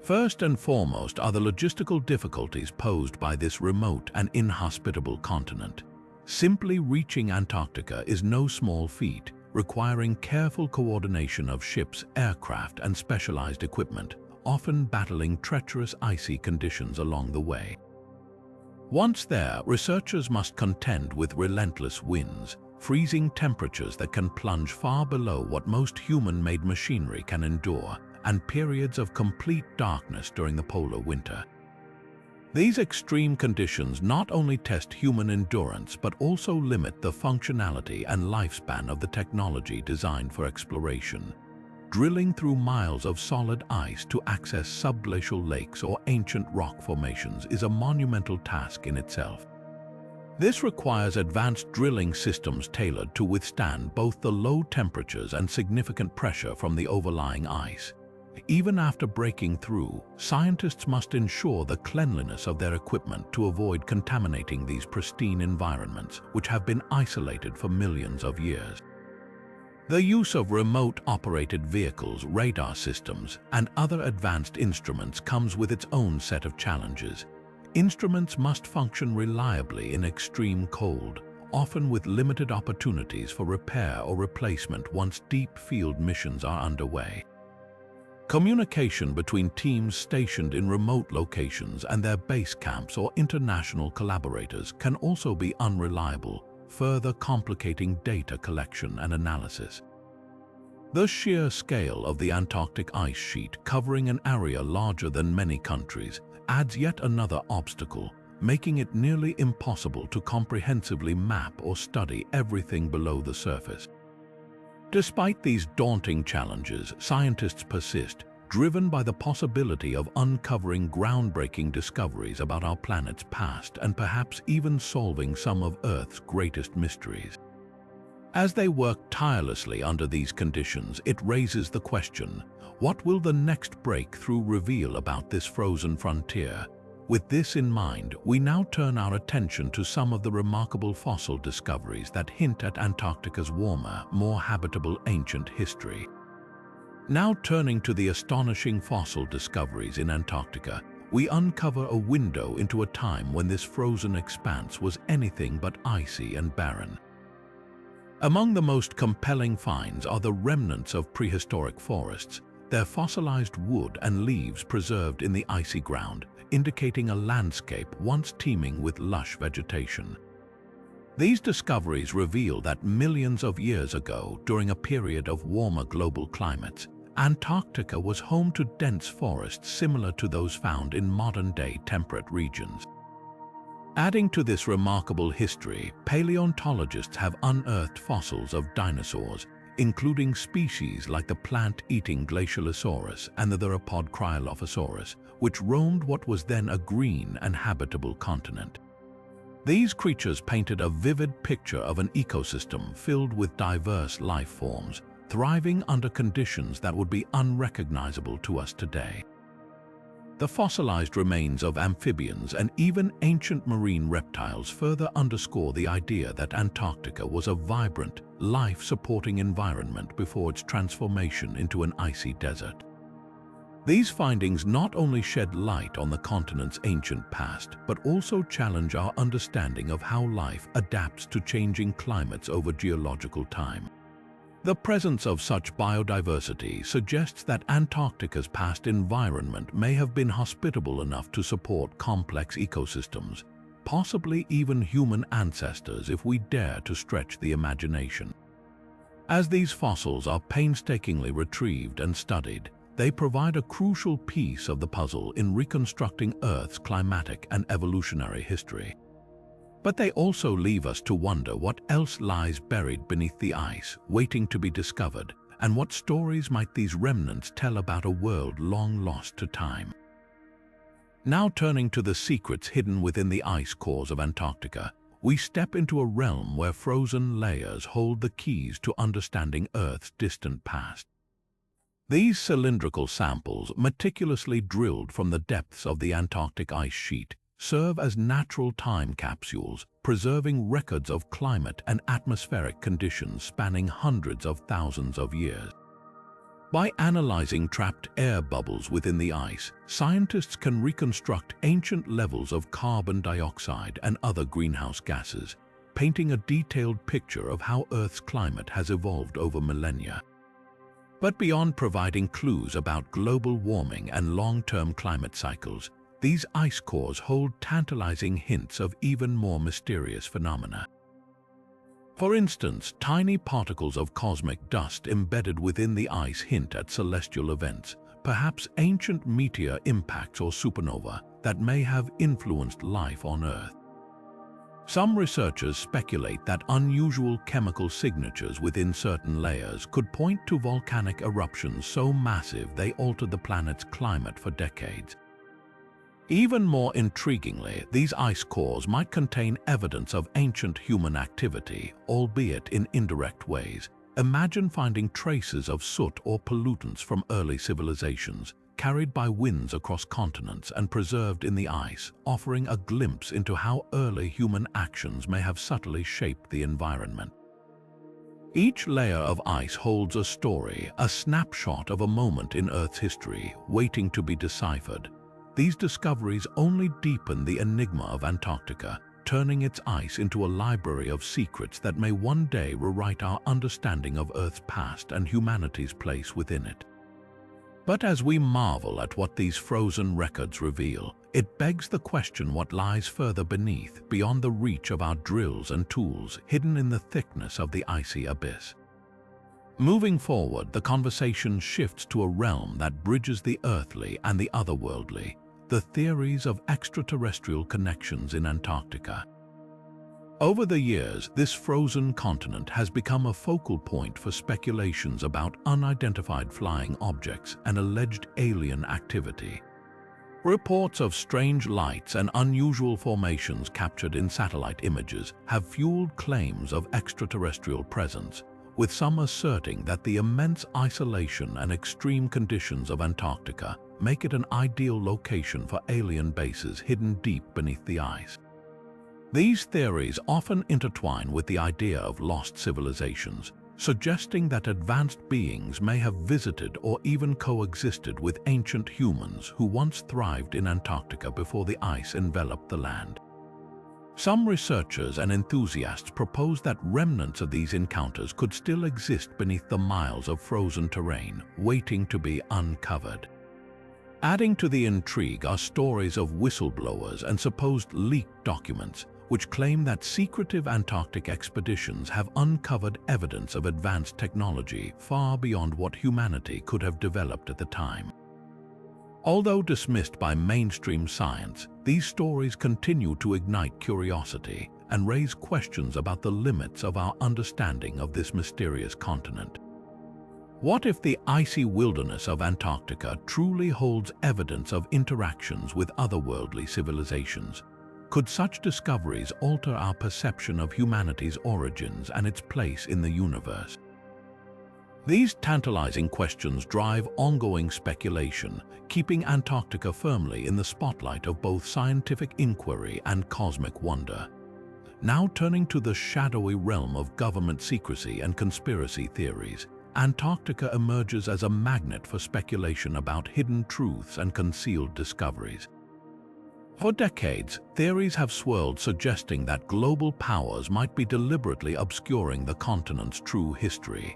First and foremost are the logistical difficulties posed by this remote and inhospitable continent. Simply reaching Antarctica is no small feat, requiring careful coordination of ships, aircraft, and specialized equipment, often battling treacherous icy conditions along the way. Once there, researchers must contend with relentless winds, freezing temperatures that can plunge far below what most human-made machinery can endure, and periods of complete darkness during the polar winter. These extreme conditions not only test human endurance but also limit the functionality and lifespan of the technology designed for exploration. Drilling through miles of solid ice to access subglacial lakes or ancient rock formations is a monumental task in itself. This requires advanced drilling systems tailored to withstand both the low temperatures and significant pressure from the overlying ice. Even after breaking through, scientists must ensure the cleanliness of their equipment to avoid contaminating these pristine environments, which have been isolated for millions of years. The use of remote-operated vehicles, radar systems, and other advanced instruments comes with its own set of challenges. Instruments must function reliably in extreme cold, often with limited opportunities for repair or replacement once deep field missions are underway. Communication between teams stationed in remote locations and their base camps or international collaborators can also be unreliable, further complicating data collection and analysis. The sheer scale of the Antarctic ice sheet, covering an area larger than many countries, adds yet another obstacle, making it nearly impossible to comprehensively map or study everything below the surface. Despite these daunting challenges, scientists persist, driven by the possibility of uncovering groundbreaking discoveries about our planet's past and perhaps even solving some of Earth's greatest mysteries. As they work tirelessly under these conditions, it raises the question, what will the next breakthrough reveal about this frozen frontier? With this in mind, we now turn our attention to some of the remarkable fossil discoveries that hint at Antarctica's warmer, more habitable ancient history. Now turning to the astonishing fossil discoveries in Antarctica, we uncover a window into a time when this frozen expanse was anything but icy and barren. Among the most compelling finds are the remnants of prehistoric forests, their fossilized wood and leaves preserved in the icy ground, indicating a landscape once teeming with lush vegetation. These discoveries reveal that millions of years ago, during a period of warmer global climates, Antarctica was home to dense forests similar to those found in modern-day temperate regions. Adding to this remarkable history, paleontologists have unearthed fossils of dinosaurs, including species like the plant-eating Glacialosaurus and the theropod Cryolophosaurus, which roamed what was then a green and habitable continent. These creatures painted a vivid picture of an ecosystem filled with diverse life forms, thriving under conditions that would be unrecognizable to us today. The fossilized remains of amphibians and even ancient marine reptiles further underscore the idea that Antarctica was a vibrant, life-supporting environment before its transformation into an icy desert. These findings not only shed light on the continent's ancient past, but also challenge our understanding of how life adapts to changing climates over geological time. The presence of such biodiversity suggests that Antarctica's past environment may have been hospitable enough to support complex ecosystems, possibly even human ancestors if we dare to stretch the imagination. As these fossils are painstakingly retrieved and studied, they provide a crucial piece of the puzzle in reconstructing Earth's climatic and evolutionary history. But they also leave us to wonder what else lies buried beneath the ice, waiting to be discovered, And what stories might these remnants tell about a world long lost to time? Now turning to the secrets hidden within the ice cores of Antarctica, we step into a realm where frozen layers hold the keys to understanding Earth's distant past. These cylindrical samples, meticulously drilled from the depths of the Antarctic ice sheet, serve as natural time capsules, preserving records of climate and atmospheric conditions spanning hundreds of thousands of years. By analyzing trapped air bubbles within the ice, scientists can reconstruct ancient levels of carbon dioxide and other greenhouse gases, painting a detailed picture of how Earth's climate has evolved over millennia. But beyond providing clues about global warming and long-term climate cycles, these ice cores hold tantalizing hints of even more mysterious phenomena. For instance, tiny particles of cosmic dust embedded within the ice hint at celestial events, perhaps ancient meteor impacts or supernova that may have influenced life on Earth. Some researchers speculate that unusual chemical signatures within certain layers could point to volcanic eruptions so massive they altered the planet's climate for decades. Even more intriguingly, these ice cores might contain evidence of ancient human activity, albeit in indirect ways. Imagine finding traces of soot or pollutants from early civilizations, carried by winds across continents and preserved in the ice, offering a glimpse into how early human actions may have subtly shaped the environment. Each layer of ice holds a story, a snapshot of a moment in Earth's history, waiting to be deciphered. These discoveries only deepen the enigma of Antarctica, turning its ice into a library of secrets that may one day rewrite our understanding of Earth's past and humanity's place within it. But as we marvel at what these frozen records reveal, it begs the question what lies further beneath, beyond the reach of our drills and tools, hidden in the thickness of the icy abyss. Moving forward, the conversation shifts to a realm that bridges the earthly and the otherworldly, the theories of extraterrestrial connections in Antarctica. Over the years, this frozen continent has become a focal point for speculations about unidentified flying objects and alleged alien activity. Reports of strange lights and unusual formations captured in satellite images have fueled claims of extraterrestrial presence, with some asserting that the immense isolation and extreme conditions of Antarctica make it an ideal location for alien bases hidden deep beneath the ice. These theories often intertwine with the idea of lost civilizations, suggesting that advanced beings may have visited or even coexisted with ancient humans who once thrived in Antarctica before the ice enveloped the land. Some researchers and enthusiasts propose that remnants of these encounters could still exist beneath the miles of frozen terrain, waiting to be uncovered. Adding to the intrigue are stories of whistleblowers and supposed leaked documents, which claim that secretive Antarctic expeditions have uncovered evidence of advanced technology far beyond what humanity could have developed at the time. Although dismissed by mainstream science, these stories continue to ignite curiosity and raise questions about the limits of our understanding of this mysterious continent. What if the icy wilderness of Antarctica truly holds evidence of interactions with otherworldly civilizations? Could such discoveries alter our perception of humanity's origins and its place in the universe? These tantalizing questions drive ongoing speculation, keeping Antarctica firmly in the spotlight of both scientific inquiry and cosmic wonder. Now turning to the shadowy realm of government secrecy and conspiracy theories, Antarctica emerges as a magnet for speculation about hidden truths and concealed discoveries. For decades, theories have swirled suggesting that global powers might be deliberately obscuring the continent's true history.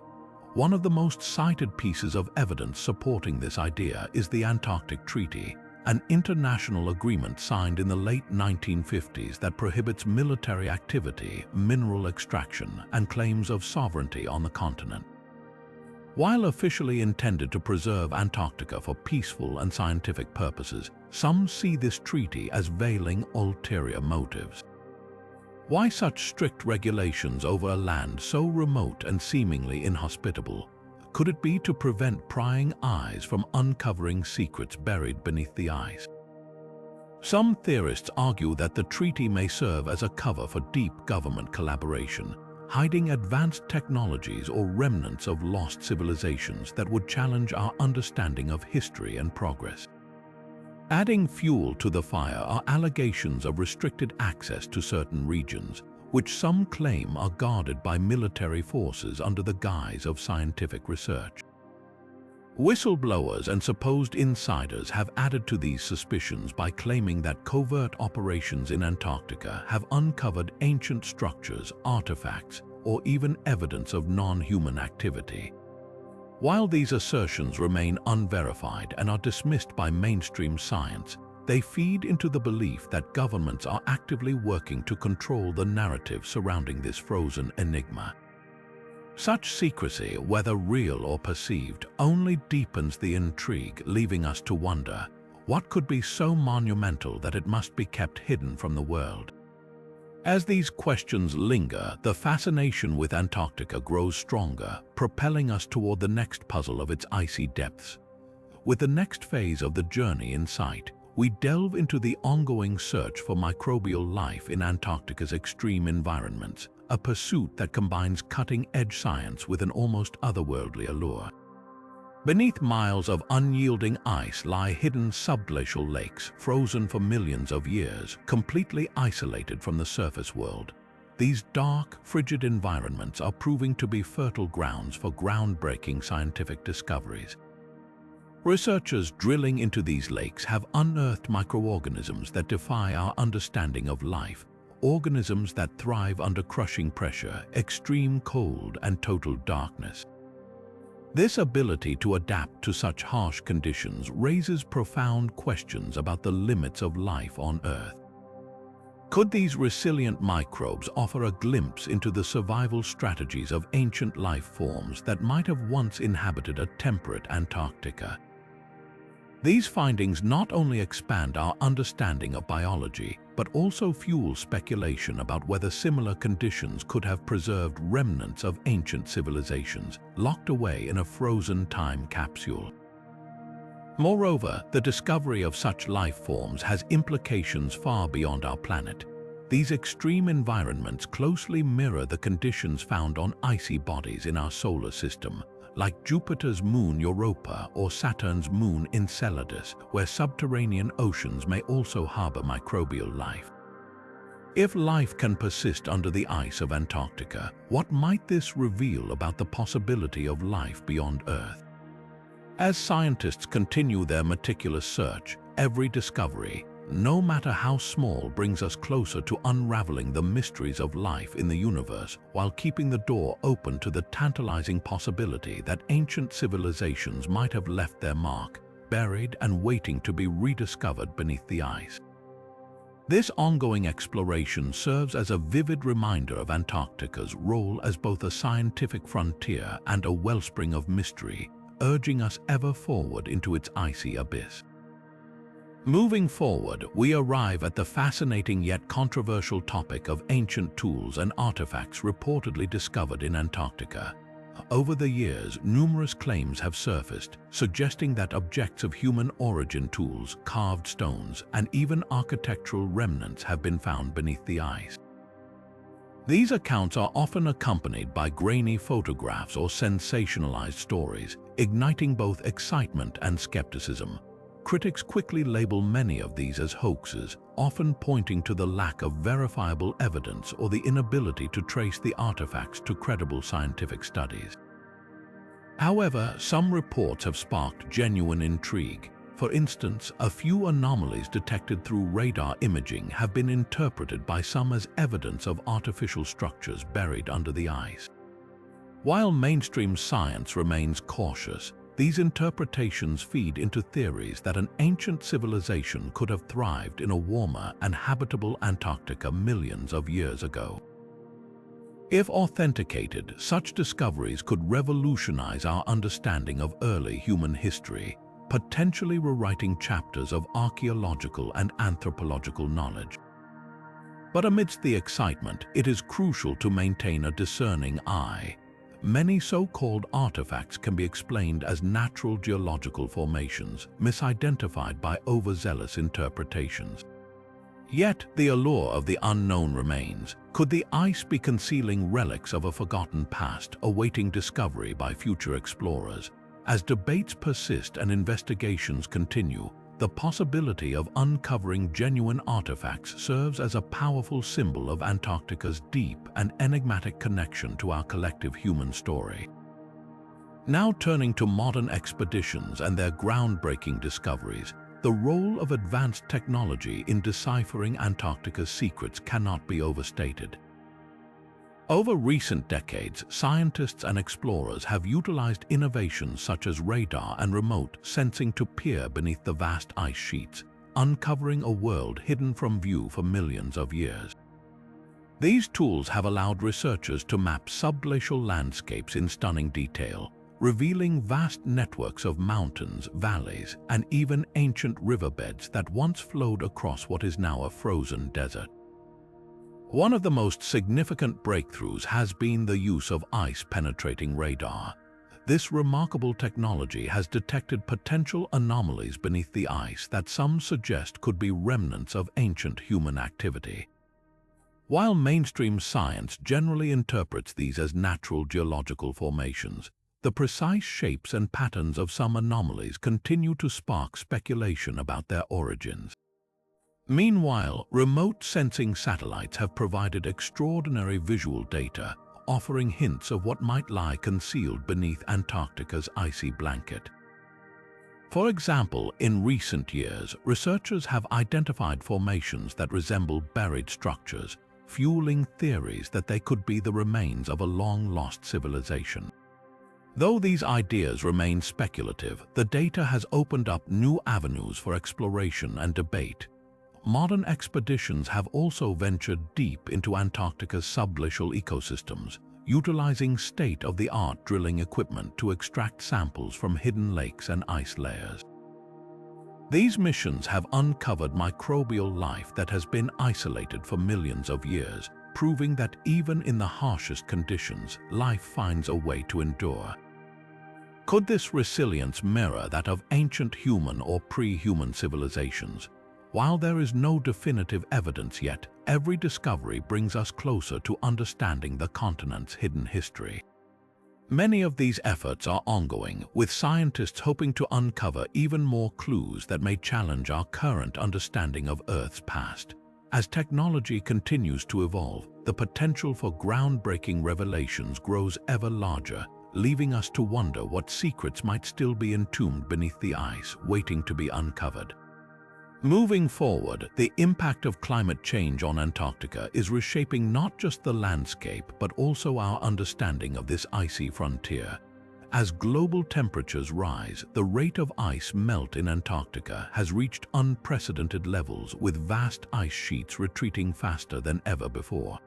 One of the most cited pieces of evidence supporting this idea is the Antarctic Treaty, an international agreement signed in the late 1950s that prohibits military activity, mineral extraction, and claims of sovereignty on the continent. While officially intended to preserve Antarctica for peaceful and scientific purposes, some see this treaty as veiling ulterior motives. Why such strict regulations over a land so remote and seemingly inhospitable? Could it be to prevent prying eyes from uncovering secrets buried beneath the ice? Some theorists argue that the treaty may serve as a cover for deep government collaboration, hiding advanced technologies or remnants of lost civilizations that would challenge our understanding of history and progress. Adding fuel to the fire are allegations of restricted access to certain regions, which some claim are guarded by military forces under the guise of scientific research. Whistleblowers and supposed insiders have added to these suspicions by claiming that covert operations in Antarctica have uncovered ancient structures, artifacts, or even evidence of non-human activity. While these assertions remain unverified and are dismissed by mainstream science, they feed into the belief that governments are actively working to control the narrative surrounding this frozen enigma. Such secrecy, whether real or perceived, only deepens the intrigue, leaving us to wonder, what could be so monumental that it must be kept hidden from the world? As these questions linger, the fascination with Antarctica grows stronger, propelling us toward the next puzzle of its icy depths. With the next phase of the journey in sight, we delve into the ongoing search for microbial life in Antarctica's extreme environments, a pursuit that combines cutting-edge science with an almost otherworldly allure. Beneath miles of unyielding ice lie hidden subglacial lakes, frozen for millions of years, completely isolated from the surface world. These dark, frigid environments are proving to be fertile grounds for groundbreaking scientific discoveries. Researchers drilling into these lakes have unearthed microorganisms that defy our understanding of life, organisms that thrive under crushing pressure, extreme cold, and total darkness. This ability to adapt to such harsh conditions raises profound questions about the limits of life on Earth. Could these resilient microbes offer a glimpse into the survival strategies of ancient life forms that might have once inhabited a temperate Antarctica? These findings not only expand our understanding of biology, but also fuel speculation about whether similar conditions could have preserved remnants of ancient civilizations locked away in a frozen time capsule. Moreover, the discovery of such life forms has implications far beyond our planet. These extreme environments closely mirror the conditions found on icy bodies in our solar system, like Jupiter's moon Europa or Saturn's moon Enceladus, where subterranean oceans may also harbor microbial life. If life can persist under the ice of Antarctica, what might this reveal about the possibility of life beyond Earth? As scientists continue their meticulous search, every discovery, no matter how small, brings us closer to unraveling the mysteries of life in the universe, while keeping the door open to the tantalizing possibility that ancient civilizations might have left their mark, buried and waiting to be rediscovered beneath the ice. This ongoing exploration serves as a vivid reminder of Antarctica's role as both a scientific frontier and a wellspring of mystery, urging us ever forward into its icy abyss. Moving forward, we arrive at the fascinating yet controversial topic of ancient tools and artifacts reportedly discovered in Antarctica. Over the years, numerous claims have surfaced, suggesting that objects of human origin, tools, carved stones, and even architectural remnants have been found beneath the ice. These accounts are often accompanied by grainy photographs or sensationalized stories, igniting both excitement and skepticism. Critics quickly label many of these as hoaxes, often pointing to the lack of verifiable evidence or the inability to trace the artifacts to credible scientific studies. However, some reports have sparked genuine intrigue. For instance, a few anomalies detected through radar imaging have been interpreted by some as evidence of artificial structures buried under the ice. While mainstream science remains cautious, these interpretations feed into theories that an ancient civilization could have thrived in a warmer and habitable Antarctica millions of years ago. If authenticated, such discoveries could revolutionize our understanding of early human history, potentially rewriting chapters of archaeological and anthropological knowledge. But amidst the excitement, it is crucial to maintain a discerning eye. Many so-called artifacts can be explained as natural geological formations, misidentified by overzealous interpretations. Yet the allure of the unknown remains. Could the ice be concealing relics of a forgotten past awaiting discovery by future explorers? As debates persist and investigations continue, the possibility of uncovering genuine artifacts serves as a powerful symbol of Antarctica's deep and enigmatic connection to our collective human story. Now turning to modern expeditions and their groundbreaking discoveries, the role of advanced technology in deciphering Antarctica's secrets cannot be overstated. Over recent decades, scientists and explorers have utilized innovations such as radar and remote sensing to peer beneath the vast ice sheets, uncovering a world hidden from view for millions of years. These tools have allowed researchers to map subglacial landscapes in stunning detail, revealing vast networks of mountains, valleys, and even ancient riverbeds that once flowed across what is now a frozen desert. One of the most significant breakthroughs has been the use of ice-penetrating radar. This remarkable technology has detected potential anomalies beneath the ice that some suggest could be remnants of ancient human activity. While mainstream science generally interprets these as natural geological formations, the precise shapes and patterns of some anomalies continue to spark speculation about their origins. Meanwhile, remote sensing satellites have provided extraordinary visual data, offering hints of what might lie concealed beneath Antarctica's icy blanket. For example, in recent years, researchers have identified formations that resemble buried structures, fueling theories that they could be the remains of a long-lost civilization. Though these ideas remain speculative, the data has opened up new avenues for exploration and debate. Modern expeditions have also ventured deep into Antarctica's subglacial ecosystems, utilizing state-of-the-art drilling equipment to extract samples from hidden lakes and ice layers. These missions have uncovered microbial life that has been isolated for millions of years, proving that even in the harshest conditions, life finds a way to endure. Could this resilience mirror that of ancient human or pre-human civilizations? While there is no definitive evidence yet, every discovery brings us closer to understanding the continent's hidden history. Many of these efforts are ongoing, with scientists hoping to uncover even more clues that may challenge our current understanding of Earth's past. As technology continues to evolve, the potential for groundbreaking revelations grows ever larger, leaving us to wonder what secrets might still be entombed beneath the ice, waiting to be uncovered. Moving forward, the impact of climate change on Antarctica is reshaping not just the landscape but also our understanding of this icy frontier. As global temperatures rise, the rate of ice melt in Antarctica has reached unprecedented levels, with vast ice sheets retreating faster than ever before.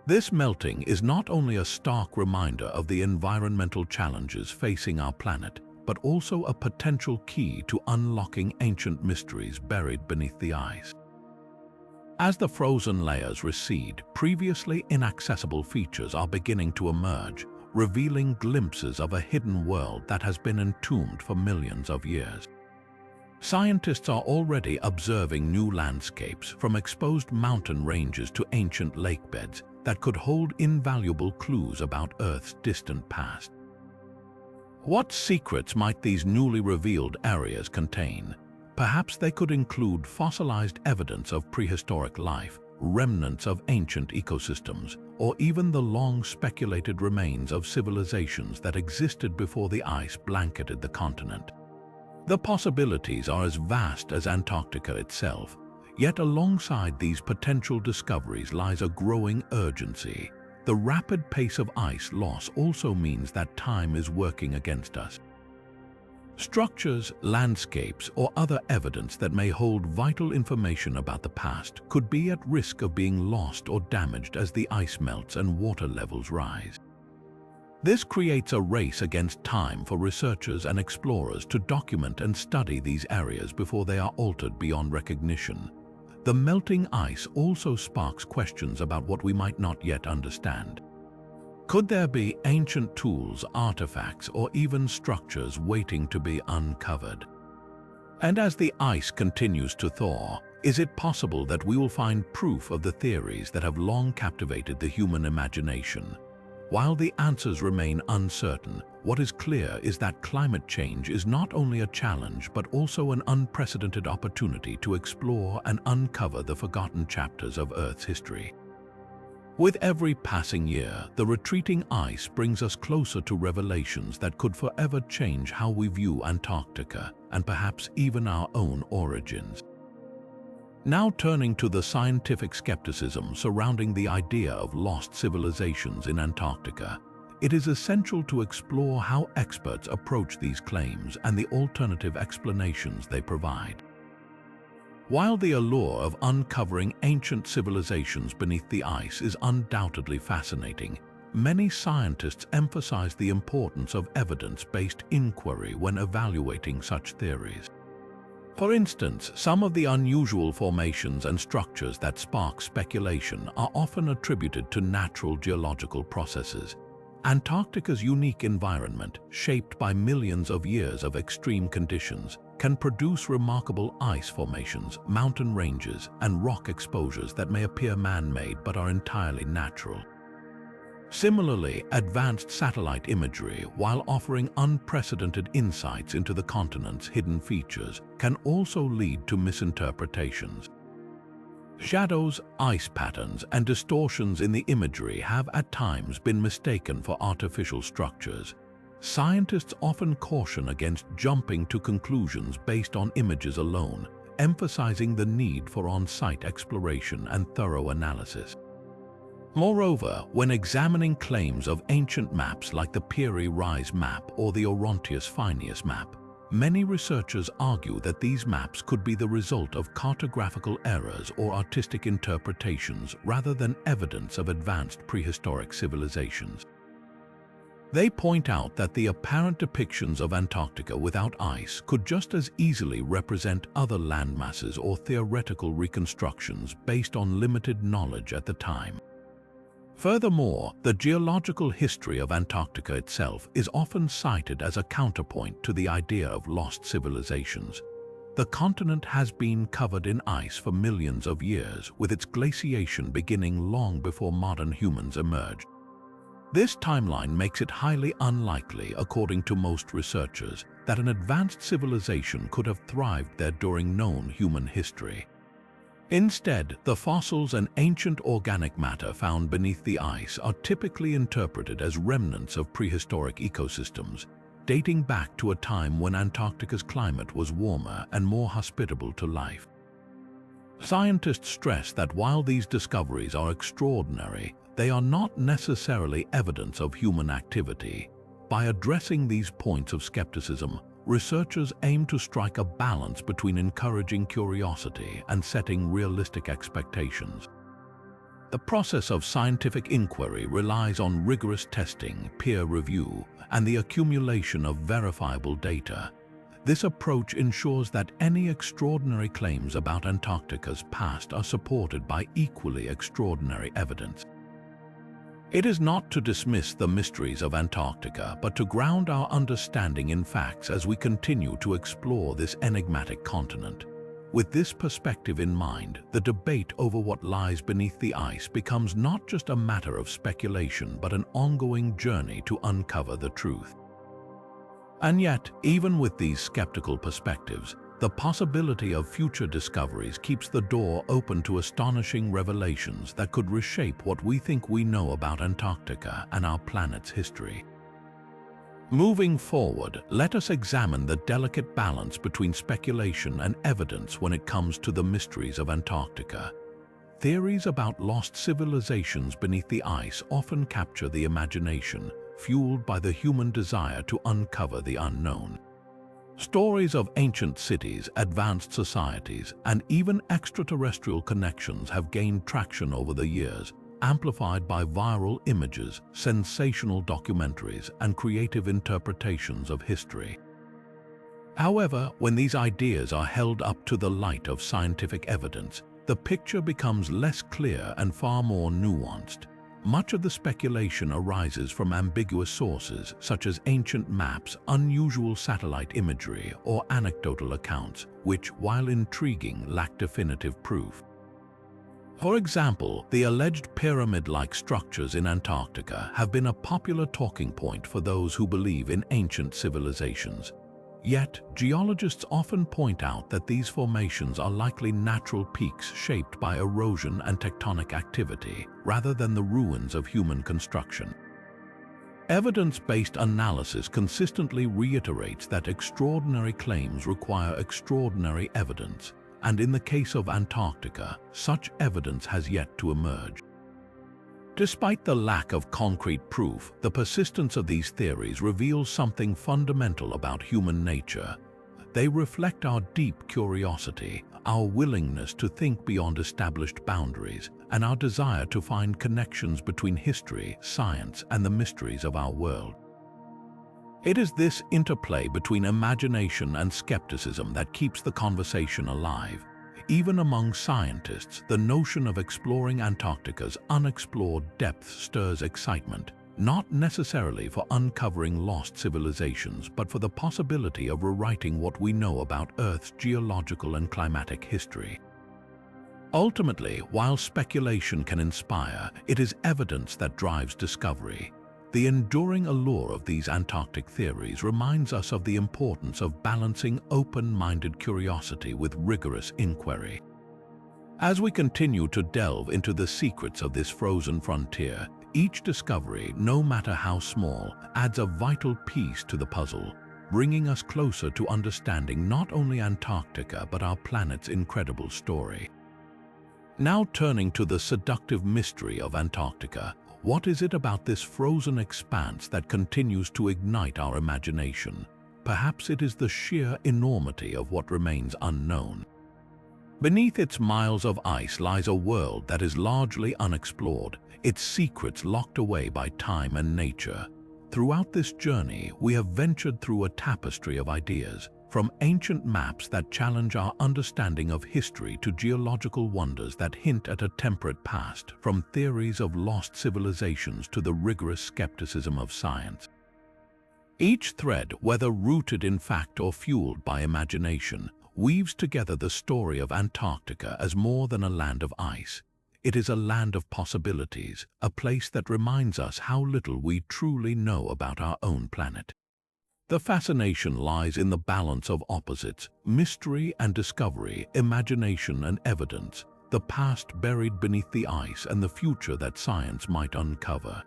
This melting is not only a stark reminder of the environmental challenges facing our planet, but also a potential key to unlocking ancient mysteries buried beneath the ice. As the frozen layers recede, previously inaccessible features are beginning to emerge, revealing glimpses of a hidden world that has been entombed for millions of years. Scientists are already observing new landscapes, from exposed mountain ranges to ancient lakebeds, that could hold invaluable clues about Earth's distant past. What secrets might these newly revealed areas contain? Perhaps they could include fossilized evidence of prehistoric life, remnants of ancient ecosystems, or even the long-speculated remains of civilizations that existed before the ice blanketed the continent. The possibilities are as vast as Antarctica itself, yet alongside these potential discoveries lies a growing urgency. The rapid pace of ice loss also means that time is working against us. Structures, landscapes, or other evidence that may hold vital information about the past could be at risk of being lost or damaged as the ice melts and water levels rise. This creates a race against time for researchers and explorers to document and study these areas before they are altered beyond recognition. The melting ice also sparks questions about what we might not yet understand. Could there be ancient tools, artifacts, or even structures waiting to be uncovered? And as the ice continues to thaw, is it possible that we will find proof of the theories that have long captivated the human imagination? While the answers remain uncertain, what is clear is that climate change is not only a challenge but also an unprecedented opportunity to explore and uncover the forgotten chapters of Earth's history. With every passing year, the retreating ice brings us closer to revelations that could forever change how we view Antarctica and perhaps even our own origins. Now turning to the scientific skepticism surrounding the idea of lost civilizations in Antarctica, it is essential to explore how experts approach these claims and the alternative explanations they provide. While the allure of uncovering ancient civilizations beneath the ice is undoubtedly fascinating, many scientists emphasize the importance of evidence-based inquiry when evaluating such theories. For instance, some of the unusual formations and structures that spark speculation are often attributed to natural geological processes. Antarctica's unique environment, shaped by millions of years of extreme conditions, can produce remarkable ice formations, mountain ranges, and rock exposures that may appear man-made but are entirely natural. Similarly, advanced satellite imagery, while offering unprecedented insights into the continent's hidden features, can also lead to misinterpretations. Shadows, ice patterns, and distortions in the imagery have at times been mistaken for artificial structures. Scientists often caution against jumping to conclusions based on images alone, emphasizing the need for on-site exploration and thorough analysis. Moreover, when examining claims of ancient maps like the Piri Reis map or the Orontius Finaeus map, many researchers argue that these maps could be the result of cartographical errors or artistic interpretations rather than evidence of advanced prehistoric civilizations. They point out that the apparent depictions of Antarctica without ice could just as easily represent other landmasses or theoretical reconstructions based on limited knowledge at the time. Furthermore, the geological history of Antarctica itself is often cited as a counterpoint to the idea of lost civilizations. The continent has been covered in ice for millions of years, with its glaciation beginning long before modern humans emerged. This timeline makes it highly unlikely, according to most researchers, that an advanced civilization could have thrived there during known human history. Instead, the fossils and ancient organic matter found beneath the ice are typically interpreted as remnants of prehistoric ecosystems, dating back to a time when Antarctica's climate was warmer and more hospitable to life. Scientists stress that while these discoveries are extraordinary, they are not necessarily evidence of human activity. By addressing these points of skepticism, researchers aim to strike a balance between encouraging curiosity and setting realistic expectations. The process of scientific inquiry relies on rigorous testing, peer review, and the accumulation of verifiable data. This approach ensures that any extraordinary claims about Antarctica's past are supported by equally extraordinary evidence. It is not to dismiss the mysteries of Antarctica, but to ground our understanding in facts as we continue to explore this enigmatic continent. With this perspective in mind, the debate over what lies beneath the ice becomes not just a matter of speculation, but an ongoing journey to uncover the truth. And yet, even with these skeptical perspectives, the possibility of future discoveries keeps the door open to astonishing revelations that could reshape what we think we know about Antarctica and our planet's history. Moving forward, let us examine the delicate balance between speculation and evidence when it comes to the mysteries of Antarctica. Theories about lost civilizations beneath the ice often capture the imagination, fueled by the human desire to uncover the unknown. Stories of ancient cities, advanced societies, and even extraterrestrial connections have gained traction over the years, amplified by viral images, sensational documentaries, and creative interpretations of history. However, when these ideas are held up to the light of scientific evidence, the picture becomes less clear and far more nuanced. much of the speculation arises from ambiguous sources such as ancient maps, unusual satellite imagery, or anecdotal accounts, which, while intriguing, lack definitive proof. For example, the alleged pyramid-like structures in Antarctica have been a popular talking point for those who believe in ancient civilizations. Yet, geologists often point out that these formations are likely natural peaks shaped by erosion and tectonic activity, rather than the ruins of human construction. Evidence-based analysis consistently reiterates that extraordinary claims require extraordinary evidence, and in the case of Antarctica, such evidence has yet to emerge. Despite the lack of concrete proof, the persistence of these theories reveals something fundamental about human nature. They reflect our deep curiosity, our willingness to think beyond established boundaries, and our desire to find connections between history, science, and the mysteries of our world. It is this interplay between imagination and skepticism that keeps the conversation alive. Even among scientists, the notion of exploring Antarctica's unexplored depths stirs excitement, not necessarily for uncovering lost civilizations, but for the possibility of rewriting what we know about Earth's geological and climatic history. Ultimately, while speculation can inspire, it is evidence that drives discovery. The enduring allure of these Antarctic theories reminds us of the importance of balancing open-minded curiosity with rigorous inquiry. As we continue to delve into the secrets of this frozen frontier, each discovery, no matter how small, adds a vital piece to the puzzle, bringing us closer to understanding not only Antarctica but our planet's incredible story. Now turning to the seductive mystery of Antarctica, what is it about this frozen expanse that continues to ignite our imagination? Perhaps it is the sheer enormity of what remains unknown. Beneath its miles of ice lies a world that is largely unexplored, its secrets locked away by time and nature. Throughout this journey, we have ventured through a tapestry of ideas, from ancient maps that challenge our understanding of history to geological wonders that hint at a temperate past, from theories of lost civilizations to the rigorous skepticism of science. Each thread, whether rooted in fact or fueled by imagination, weaves together the story of Antarctica as more than a land of ice. It is a land of possibilities, a place that reminds us how little we truly know about our own planet. The fascination lies in the balance of opposites: mystery and discovery, imagination and evidence, the past buried beneath the ice and the future that science might uncover.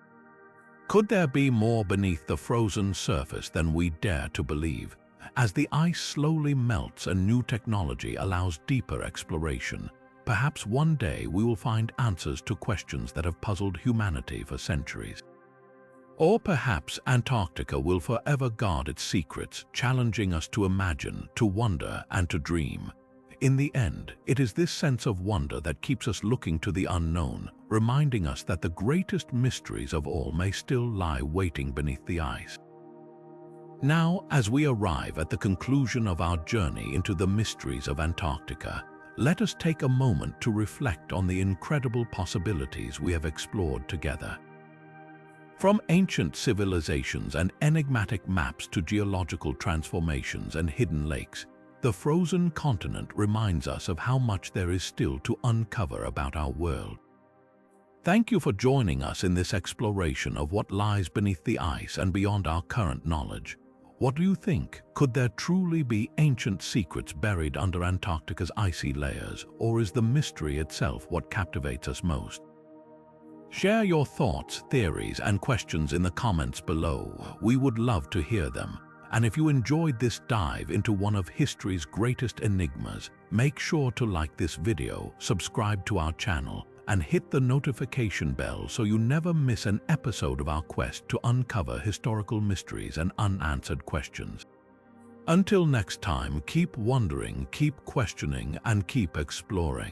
Could there be more beneath the frozen surface than we dare to believe? As the ice slowly melts and new technology allows deeper exploration, perhaps one day we will find answers to questions that have puzzled humanity for centuries. Or perhaps Antarctica will forever guard its secrets, challenging us to imagine, to wonder, and to dream. In the end, it is this sense of wonder that keeps us looking to the unknown, reminding us that the greatest mysteries of all may still lie waiting beneath the ice. Now, as we arrive at the conclusion of our journey into the mysteries of Antarctica, let us take a moment to reflect on the incredible possibilities we have explored together. From ancient civilizations and enigmatic maps to geological transformations and hidden lakes, the frozen continent reminds us of how much there is still to uncover about our world. Thank you for joining us in this exploration of what lies beneath the ice and beyond our current knowledge. What do you think? Could there truly be ancient secrets buried under Antarctica's icy layers, or is the mystery itself what captivates us most? Share your thoughts, theories, and questions in the comments below. We would love to hear them. And if you enjoyed this dive into one of history's greatest enigmas, make sure to like this video, subscribe to our channel, and hit the notification bell so you never miss an episode of our quest to uncover historical mysteries and unanswered questions. Until next time, keep wondering, keep questioning, and keep exploring.